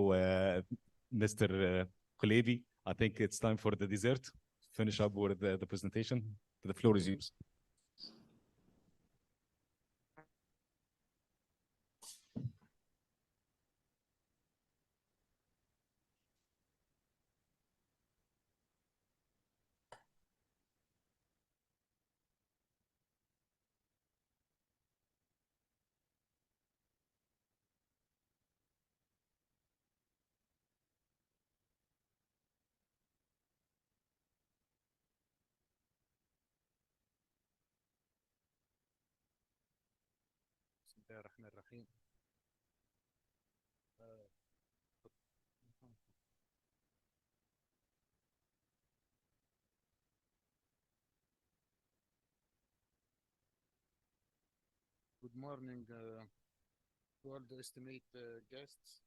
Mr. Kulevi, I think it's time for the dessert. Finish up with the presentation. The floor is yours. Good morning to all the esteemed guests.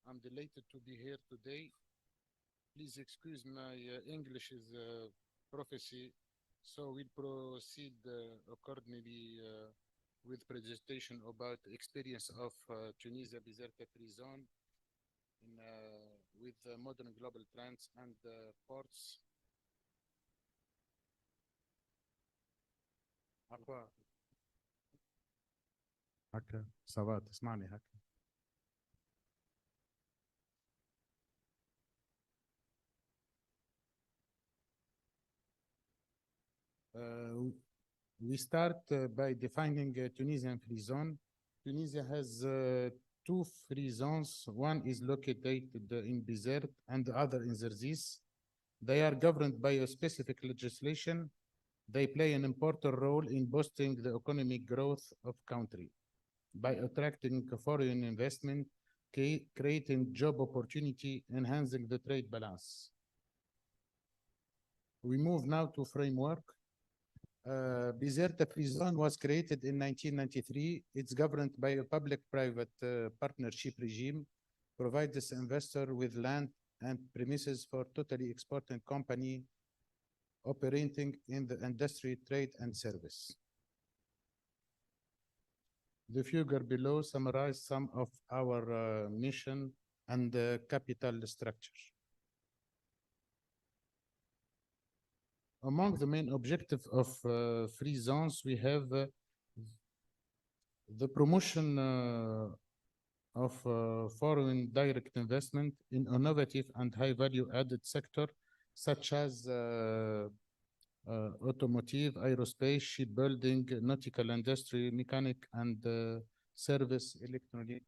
I'm delighted to be here today. Please excuse my English is prophecy, so we'll proceed accordingly with presentation about the experience of Tunisia Bizerta Free Zone with modern global trends and ports. هكا صوات اسمعني هكا. We start by defining Tunisian free zone. Tunisia has two free zones. One is located in Bizerte and the other in Zerzis. They are governed by a specific legislation. They play an important role in boosting the economic growth of country by attracting foreign investment, creating job opportunity, enhancing the trade balance. We move now to framework. Bizerta Free Zone was created in 1993. It's governed by a public-private partnership regime, provides investor with land and premises for totally exporting company operating in the industry, trade, and service. The figure below summarizes some of our mission and capital structure. Among the main objectives of free zones, we have the promotion of foreign direct investment in innovative and high value added sector such as automotive, aerospace, shipbuilding, nautical industry, mechanic and service electronic.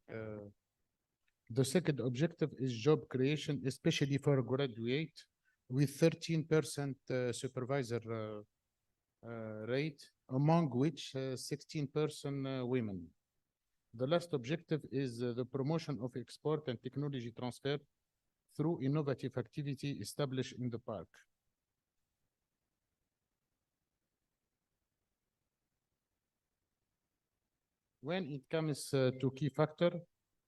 The second objective is job creation, especially for graduate, with 13% supervisor rate, among which 16% women. The last objective is the promotion of export and technology transfer through innovative activity established in the park. When it comes to key factor,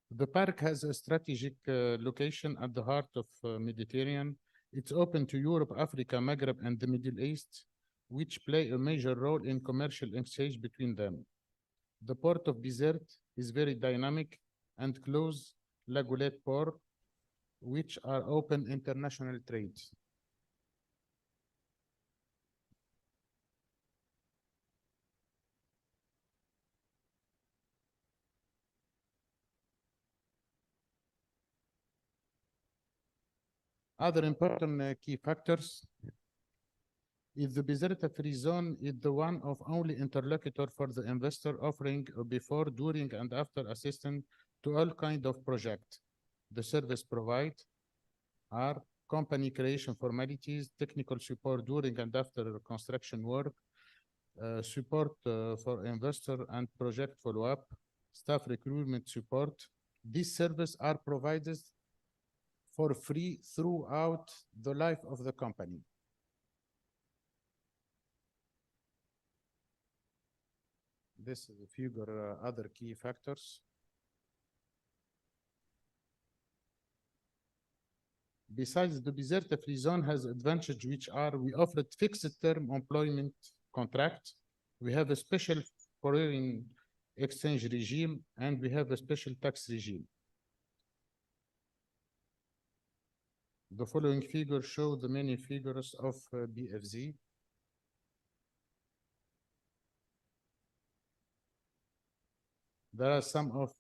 the park has a strategic location at the heart of Mediterranean. It's open to Europe, Africa, Maghreb, and the Middle East, which play a major role in commercial exchange between them. The port of Bizerte is very dynamic and close La Goulette port, which are open international trade. Other important key factors is the Bizerte free zone is the one of only interlocutor for the investor offering before, during, and after assistance to all kind of project. The service provide are company creation formalities, technical support during and after construction work, support for investor and project follow-up, staff recruitment support. These services are provided for free throughout the life of the company. This is a figure, other key factors. Besides, the Bizerte free zone has advantages which are we offered fixed term employment contract. We have a special foreign exchange regime and we have a special tax regime. The following figures show the many figures of BFZ. There are some of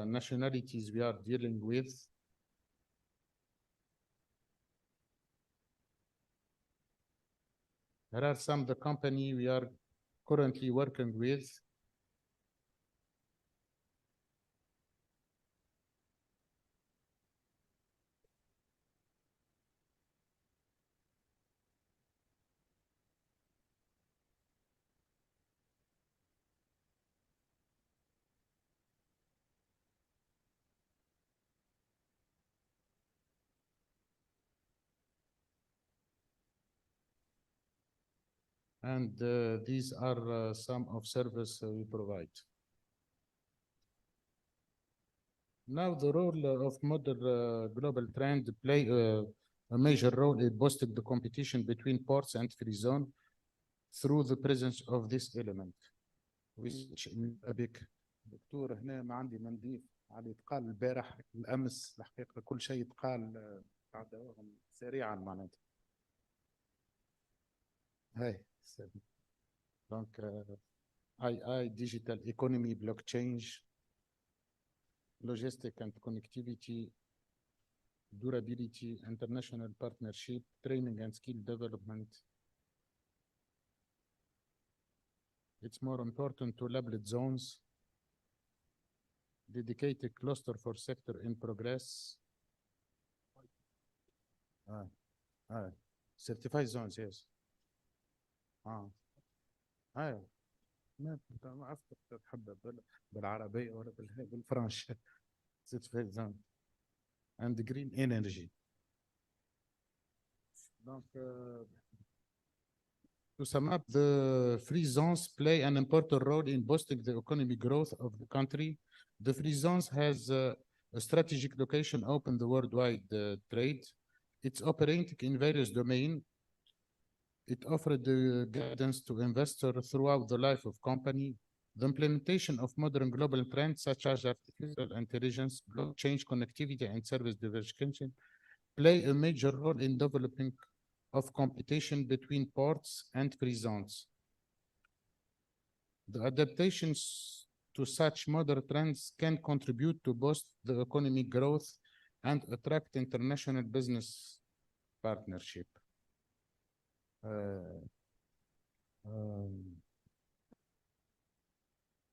nationalities we are dealing with. There are some the company we are currently working with. And these are some of service we provide. Now the role of modern global trend play a major role in boosting the competition between ports and free zone through the presence of this element. which بك دكتور هنا ما عندي ما نضيف على يتقال البارح الامس الحقيقه كل شيء يتقال سريعا معناتها. هاي دونك اي digital economy blockchain logistic and connectivity durability international partnership training and skill development. It's more important to labeled zones, dedicated cluster for sector in progress. Certified zones, yes. ما عرفت تحب بالعربية ولا بالفرنش. Certified zone and green energy. Donc, to sum up, the free zones play an important role in boosting the economic growth of the country. The free zones has a strategic location open the worldwide trade. It's operating in various domains. It offered the guidance to investors throughout the life of company. The implementation of modern global trends such as artificial intelligence, blockchain connectivity, and service diversification play a major role in developing of competition between ports and free zones. The adaptations to such modern trends can contribute to both the economic growth and attract international business partnership.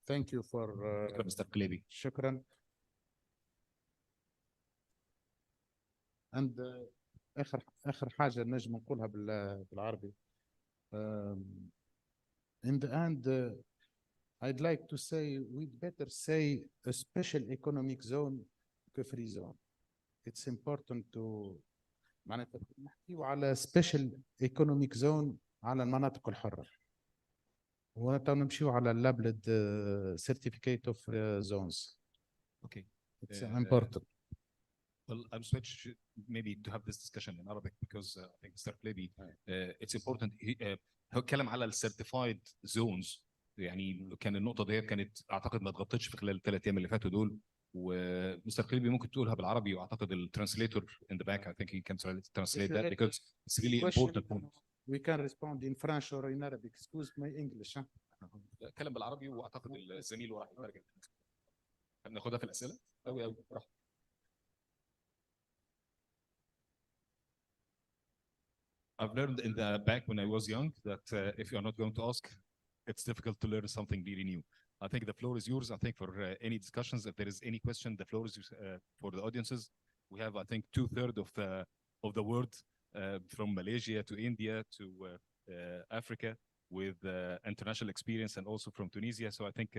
Thank you for Mr. Kalebi. شكرا. And آخر حاجة نجم نقولها بالعربي. In the end, I'd like to say we'd better say a special economic zone free zone. It's important to معناتها نحكيو على special economic zone على المناطق الحرة. ونمشيو على labeled certificate of zones. Okay. It's important. Well, I'm switch maybe to have this discussion in Arabic because I think Mr. Kalebi, it's important. هو اتكلم على السيرتيفايد زونز، يعني كان النقطة دي كانت أعتقد ما اتغطتش في خلال الثلاث أيام اللي فاتوا دول، ومستر كليبي ممكن تقولها بالعربي، وأعتقد الترانسليتور in the back I think he can translate that because it's really important point. We can respond in French or in Arabic. Excuse my English. اتكلم بالعربي وأعتقد الزميل وراح يترجم. ناخدها في الأسئلة؟ أوي براحتك. I've learned in the back when I was young that if you are not going to ask, it's difficult to learn something really new. I think the floor is yours. I think for any discussions, if there is any question, the floor is for the audiences. We have, I think, 2/3 of the world from Malaysia to India to Africa with international experience and also from Tunisia. So I think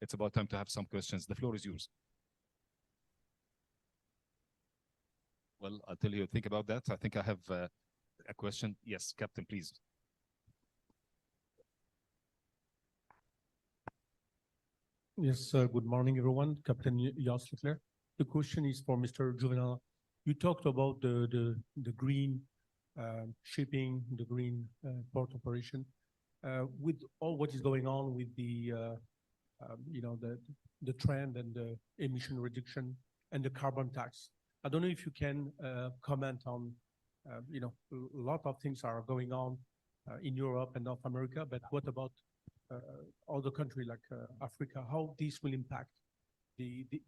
it's about time to have some questions. The floor is yours. Well, until you think about that, I think I have a question. Yes, Captain, please. Yes, good morning, everyone. Captain Yas Leclerc. The question is for Mr. Juvenal. You talked about the green shipping, the green port operation. With all what is going on with the trend and the emission reduction and the carbon tax, I don't know if you can comment on, a lot of things are going on in Europe and North America, but what about other countries like Africa? How this will impact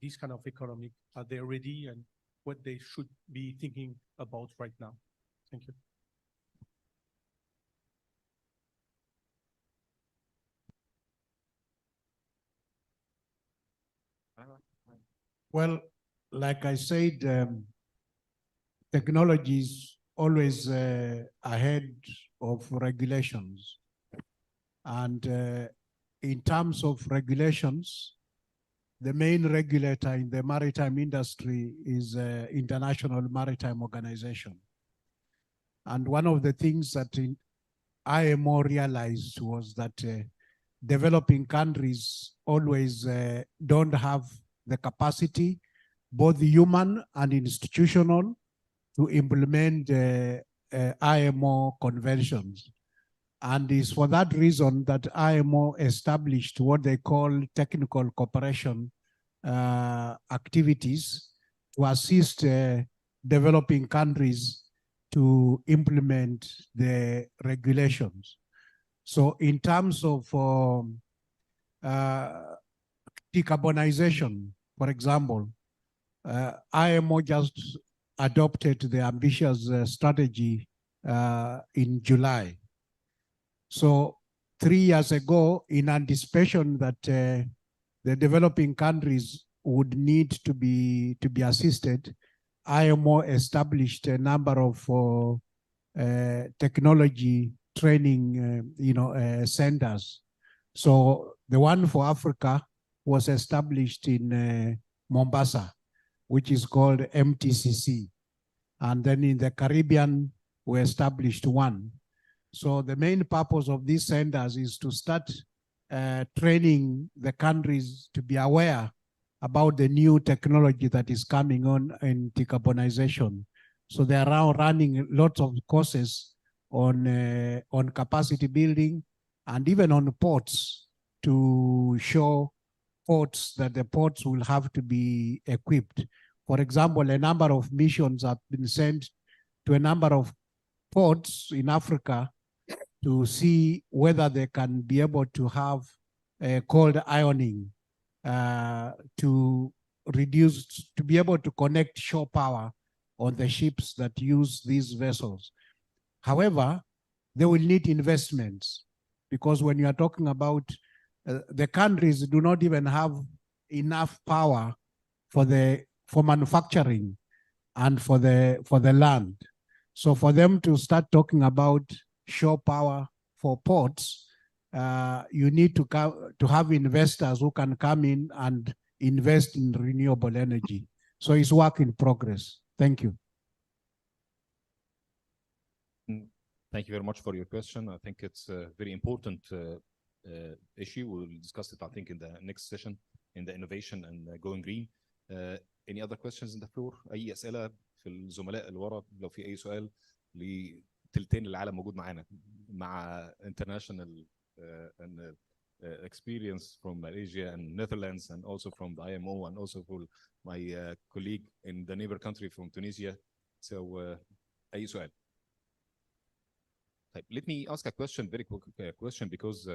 this kind of economy? Are they ready, and what they should be thinking about right now? Thank you. Well, like I said, technology is always ahead of regulations. And in terms of regulations, the main regulator in the maritime industry is International Maritime Organization. And one of the things that IMO realized was that developing countries always don't have the capacity, both human and institutional, to implement IMO conventions. And it's for that reason that IMO established what they call technical cooperation activities to assist developing countries to implement the regulations. So in terms of decarbonization, for example, IMO just adopted the ambitious strategy in July. So 3 years ago, in anticipation that the developing countries would need to be assisted, IMO established a number of technology training centers. So the one for Africa was established in Mombasa, which is called MTCC. And then in the Caribbean, we established one. So the main purpose of these centers is to start training the countries to be aware about the new technology that is coming on in decarbonization. So they are now running lots of courses on capacity building and even on ports to show ports that the ports will have to be equipped. For example, a number of missions have been sent to a number of ports in Africa to see whether they can be able to have cold ironing to reduce, to be able to connect shore power on the ships that use these vessels. However, they will need investments, because when you are talking about the countries do not even have enough power for manufacturing and for the land. So for them to start talking about shore power for ports, you need to have investors who can come in and invest in renewable energy. So it's work in progress. Thank you. Thank you very much for your question. I think it's a very important issue. We'll discuss it, I think, in the next session in the innovation and going green. Any other questions in the floor؟ أي أسئلة في الزملاء اللي ورا؟ لو في أي سؤال لتلتين العالم موجود معانا مع international and experience from Malaysia and Netherlands, and also from the IMO, and also for my colleague in the neighbor country from Tunisia. So أي سؤال؟ Let me ask a question, very quick question, because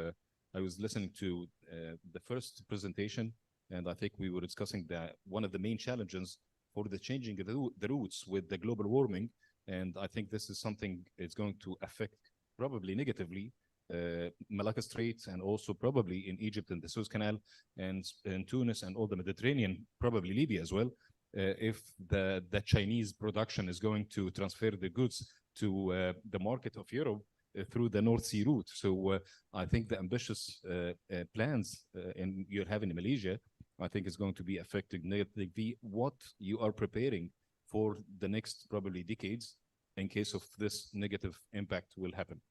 I was listening to the first presentation, and I think we were discussing that one of the main challenges for the changing the routes with the global warming, and I think this is something it's going to affect probably negatively Malacca Strait, and also probably in Egypt and the Suez Canal, and in Tunis and all the Mediterranean, probably Libya as well, if the Chinese production is going to transfer the goods to the market of Europe through the North Sea route. So I think the ambitious plans you're having in Malaysia, I think is going to be affecting negatively what you are preparing for the next probably decades in case of this negative impact will happen.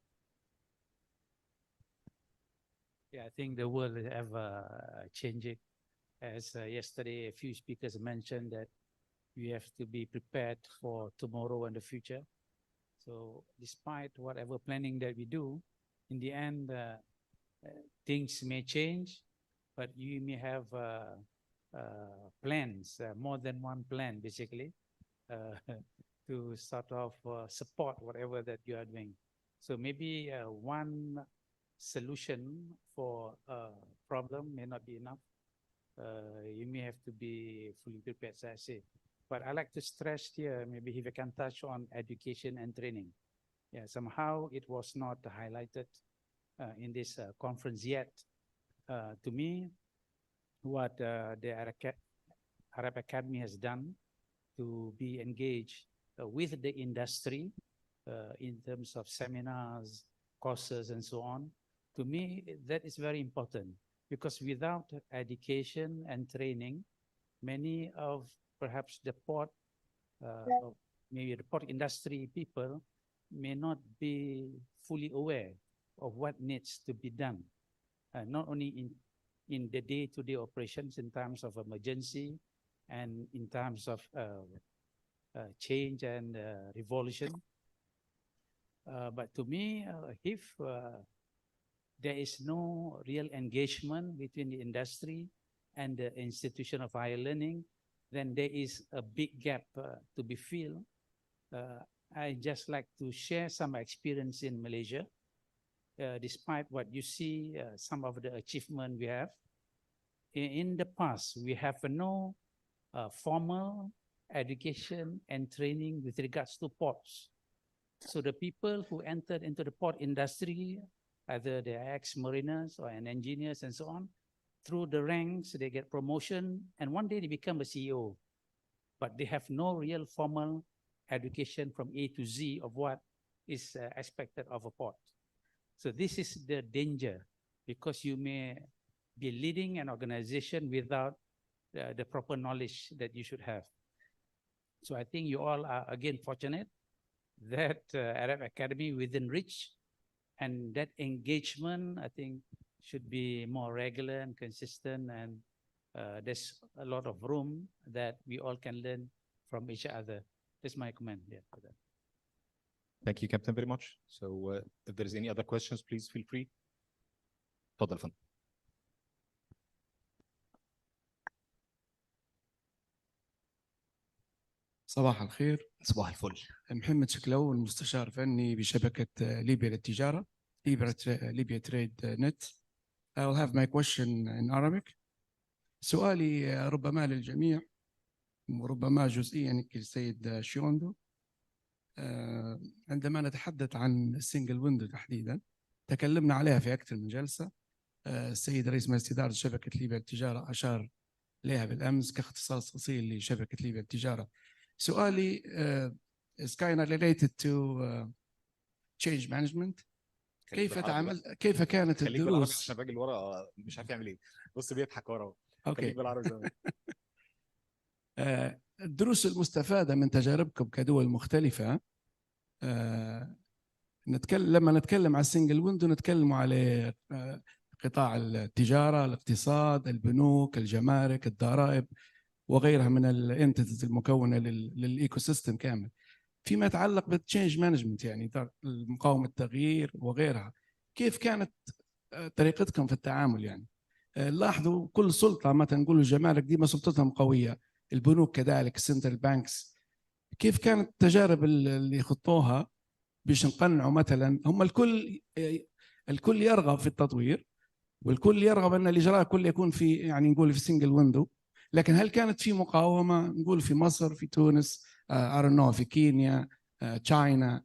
Yeah, I think the world is ever changing. As yesterday, a few speakers mentioned that we have to be prepared for tomorrow and the future. So despite whatever planning that we do, in the end, things may change, but you may have plans, more than one plan, basically, to sort of support whatever that you are doing. So maybe one solution for a problem may not be enough. You may have to be fully prepared, as I say. But I like to stress here, maybe if I can touch on education and training. Yeah, somehow it was not highlighted in this conference yet. To me, what the Arab Academy has done to be engaged with the industry in terms of seminars, courses, and so on, to me, that is very important, because without education and training, many of perhaps the port, maybe the port industry people may not be fully aware of what needs to be done, not only in the day-to-day operations in terms of emergency and in terms of change and revolution. But to me, if there is no real engagement between the industry and the institution of higher learning, then there is a big gap to be filled. I just like to share some experience in Malaysia. Despite what you see, some of the achievement we have, in the past, we have no formal education and training with regards to ports. So the people who entered into the port industry, either they are ex-mariners or engineers and so on, through the ranks, they get promotion, and one day they become a CEO. But they have no real formal education from A to Z of what is expected of a port. So this is the danger, because you may be leading an organization without the proper knowledge that you should have. So I think you all are again fortunate that Arab Academy within reach, and that engagement, I think, should be more regular and consistent, and there's a lot of room that we all can learn from each other. That's my comment. Yeah. Thank you, Captain, very much. So if there is any other questions, please feel free. تفضل فندم. صباح الخير. صباح الفل. محمد شكلو، المستشار الفني بشبكة ليبيا للتجارة، ليبيا تريد نت. I will have my question in Arabic. سؤالي ربما للجميع وربما جزئيا كالسيد شيوندو. عندما نتحدث عن السنجل ويندو تحديدا، تكلمنا عليها في أكثر من جلسة. السيد رئيس مجلس إدارة شبكة ليبيا للتجارة أشار لها بالأمس كاختصاص أصيل لشبكة ليبيا للتجارة. سؤالي is kind of related to change management. كيف كانت خليك بالعربي الدروس؟ عشان الراجل ورا مش عارف يعمل ايه. بص بيضحك ورا. اوكي. خليك بالعربي زمان. الدروس المستفادة من تجاربكم كدول مختلفة. لما نتكلم على السنجل ويندو نتكلم على قطاع التجارة، الاقتصاد، البنوك، الجمارك، الضرائب وغيرها من الانتيتيز المكونة للإيكو سيستم كامل. فيما يتعلق بالتشينج مانجمنت، يعني مقاومة التغيير وغيرها، كيف كانت طريقتكم في التعامل؟ يعني لاحظوا كل سلطة، مثلا نقول الجمارك دي ما سلطتهم قوية، البنوك كذلك، السنترال بانكس. كيف كانت التجارب اللي خطوها باش نقنعوا؟ مثلا هم الكل يرغب في التطوير، والكل يرغب ان الاجراء كله يكون في، يعني نقول في سنجل ويندو، لكن هل كانت في مقاومه؟ نقول في مصر، في تونس، في كينيا، تشاينا.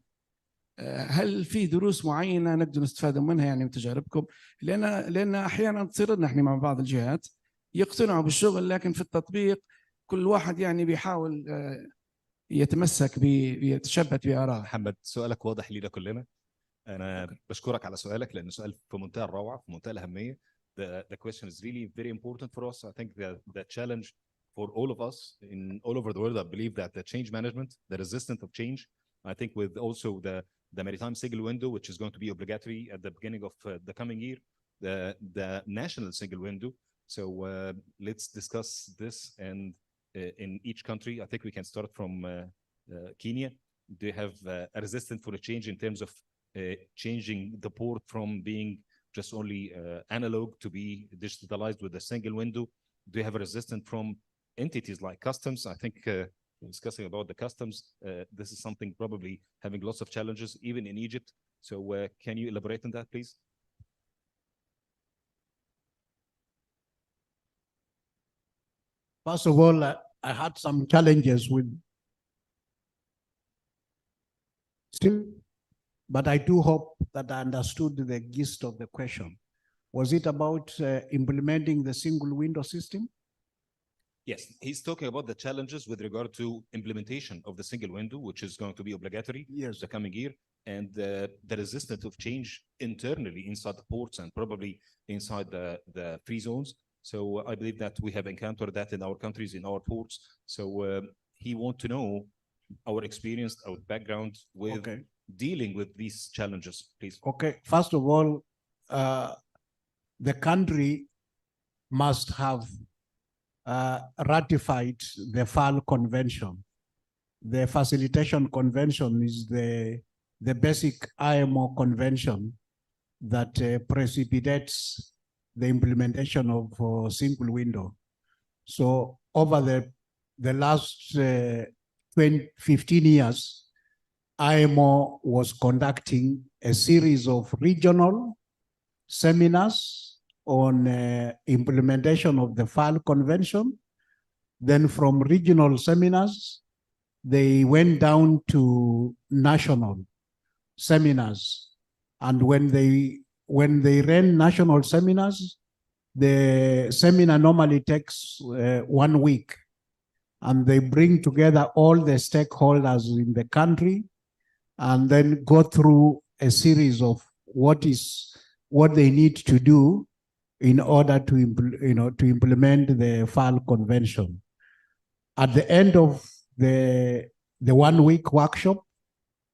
هل في دروس معينه نقدر نستفاد منها يعني من تجاربكم؟ لان احيانا تصير لنا احنا مع بعض الجهات يقتنعوا بالشغل، لكن في التطبيق كل واحد يعني بيحاول يتمسك يتشبت بآراء. محمد، سؤالك واضح لينا كلنا. أنا بشكرك على سؤالك لأنه سؤال في منتهى الروعة، في منتهى الأهمية. The question is really very important for us. I think the challenge for all of us in all over the world, I believe that the change management, the resistance of change, I think with also the maritime single window, which is going to be obligatory at the beginning of the coming year, the national single window. So let's discuss this, and in each country, I think we can start from Kenya. They have a resistance for a change in terms of changing the port from being just only analog to be digitalized with a single window. They have a resistance from entities like customs. I think discussing about the customs, this is something probably having lots of challenges, even in Egypt. So can you elaborate on that, please? First of all, I had some challenges with still, but I do hope that I understood the gist of the question. Was it about implementing the single window system? Yes, he's talking about the challenges with regard to implementation of the single window, which is going to be obligatory the coming year, and the resistance of change internally inside the ports and probably inside the free zones. So I believe that we have encountered that in our countries, in our ports. So he wants to know our experience, our background with dealing with these challenges, please. Okay, first of all, the country must have ratified the FAL Convention. The Facilitation Convention is the basic IMO convention that precipitates the implementation of single window. So over the last 15 years, IMO was conducting a series of regional seminars on implementation of the FAL Convention. Then from regional seminars, they went down to national seminars. And when they ran national seminars, the seminar normally takes 1 week. And they bring together all the stakeholders in the country and then go through a series of what they need to do in order to implement the FAL Convention. At the end of the 1 week workshop,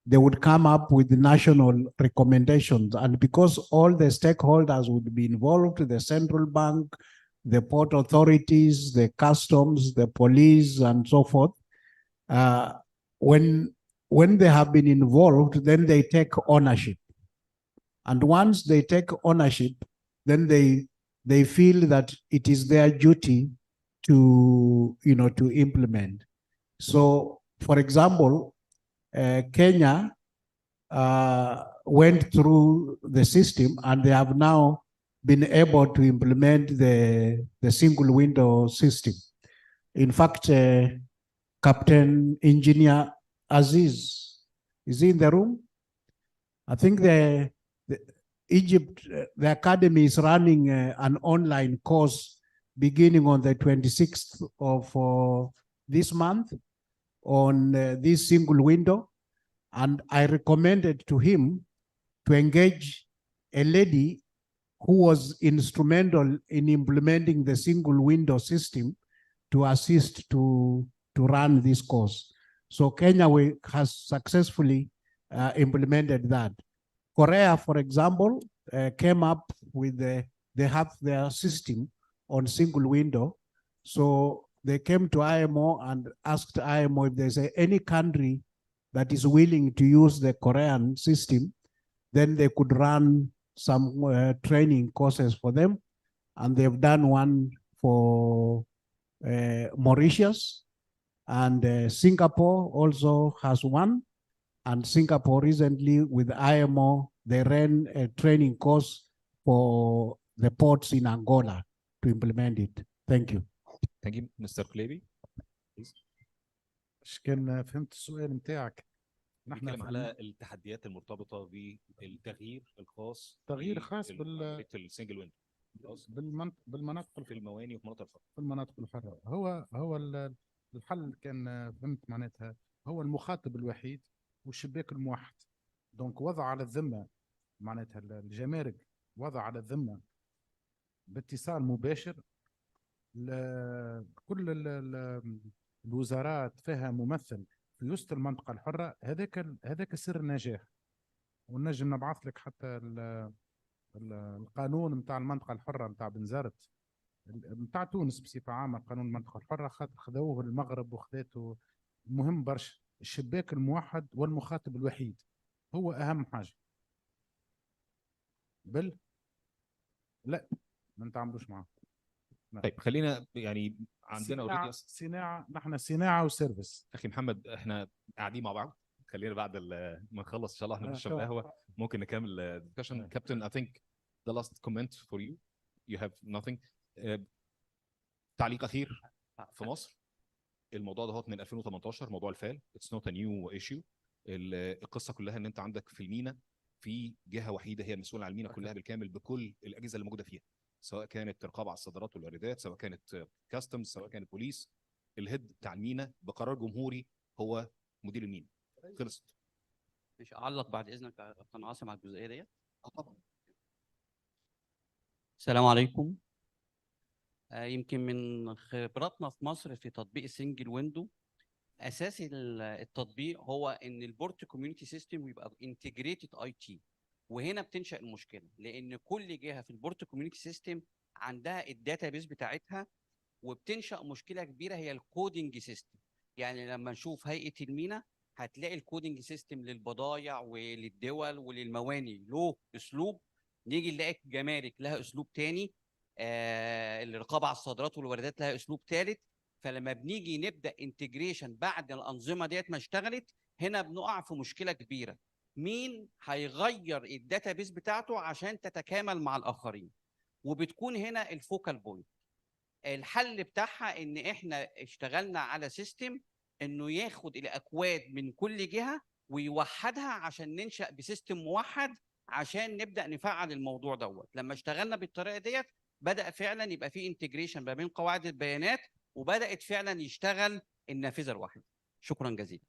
they would come up with national recommendations. And because all the stakeholders would be involved, the central bank, the port authorities, the customs, the police, and so forth, when they have been involved, then they take ownership. And once they take ownership, then they feel that it is their duty to implement. So For example, Kenya went through the system and they have now been able to implement the single window system. In fact, Captain Engineer Aziz, is he in the room? I think the Egypt, the academy is running an online course beginning on the 26th of this month on this single window. And I recommended to him to engage a lady who was instrumental in implementing the single window system to assist to run this course. So Kenya has successfully implemented that. Korea, for example, came up with they have their system on single window. So they came to IMO and asked IMO if there's any country that is willing to use the Korean system, then they could run some training courses for them. And they've done one for Mauritius, and Singapore also has one. And Singapore recently with IMO, they ran a training course for the ports in Angola to implement it. Thank you. Thank you, Mr. Klebi. ايش كان فهمت السؤال نتاعك؟ نحن نحن على التحديات المرتبطه بالتغيير الخاص تغيير خاص السنجل ويندو بالمناطق في المواني وفي المناطق الحره. في المناطق الحره هو الحل كان فهمت معناتها هو المخاطب الوحيد والشباك الموحد. دونك وضع على الذمه معناتها الجمارك وضع على الذمه باتصال مباشر كل الوزارات فيها ممثل في وسط المنطقه الحره. هذاك سر النجاح. ونجم نبعث لك حتى القانون نتاع المنطقه الحره نتاع بنزرت نتاع تونس بصفه عامه. قانون المنطقه الحره خذوه المغرب وخذاته. مهم برشا الشباك الموحد والمخاطب الوحيد هو اهم حاجه. لا ما نتعاملوش معاه. طيب خلينا يعني عندنا صناعه نحن صناعه وسيرفيس. اخي محمد احنا قاعدين مع بعض. خلينا بعد ما نخلص ان شاء الله احنا بنشرب القهوه ممكن نكمل الدسكشن. كابتن I think the last comment for you. You have nothing. تعليق اخير في مصر. الموضوع ده من 2018 موضوع الفال. It's not a new issue. القصه كلها ان انت عندك في المينا في جهه وحيده هي المسؤوله عن المينا كلها بالكامل بكل الاجهزه اللي موجوده فيها، سواء كانت رقابه على الصادرات والواردات، سواء كانت كاستمز، سواء كانت بوليس. الهيد بتاع المينا بقرار جمهوري هو مدير المينا. خلصت. مش اعلق بعد اذنك يا كابتن عاصم على الجزئيه ديت؟ طبعا. السلام عليكم. يمكن من خبراتنا في مصر في تطبيق السنجل ويندو، اساس التطبيق هو ان البورت كوميونتي سيستم يبقى انتجريتد اي تي. وهنا بتنشا المشكله، لان كل جهه في البورت كوميونتي سيستم عندها الداتا بيس بتاعتها، وبتنشا مشكله كبيره هي الكودنج سيستم. يعني لما نشوف هيئه المينا هتلاقي الكودنج سيستم للبضائع وللدول وللمواني له اسلوب، نيجي نلاقي الجمارك لها اسلوب تاني، الرقابه على الصادرات والواردات لها اسلوب ثالث. فلما بنيجي نبدا انتجريشن بعد الانظمه ديت ما اشتغلت، هنا بنقع في مشكله كبيره. مين هيغير الداتا بيس بتاعته عشان تتكامل مع الاخرين؟ وبتكون هنا الفوكال بوينت. الحل بتاعها ان احنا اشتغلنا على سيستم انه ياخد الاكواد من كل جهه ويوحدها عشان ننشا بسيستم موحد عشان نبدا نفعل الموضوع دوت. لما اشتغلنا بالطريقه ديت بدا فعلا يبقى في انتجريشن ما بين قواعد البيانات، وبدات فعلا يشتغل النافذه الواحده. شكرا جزيلا.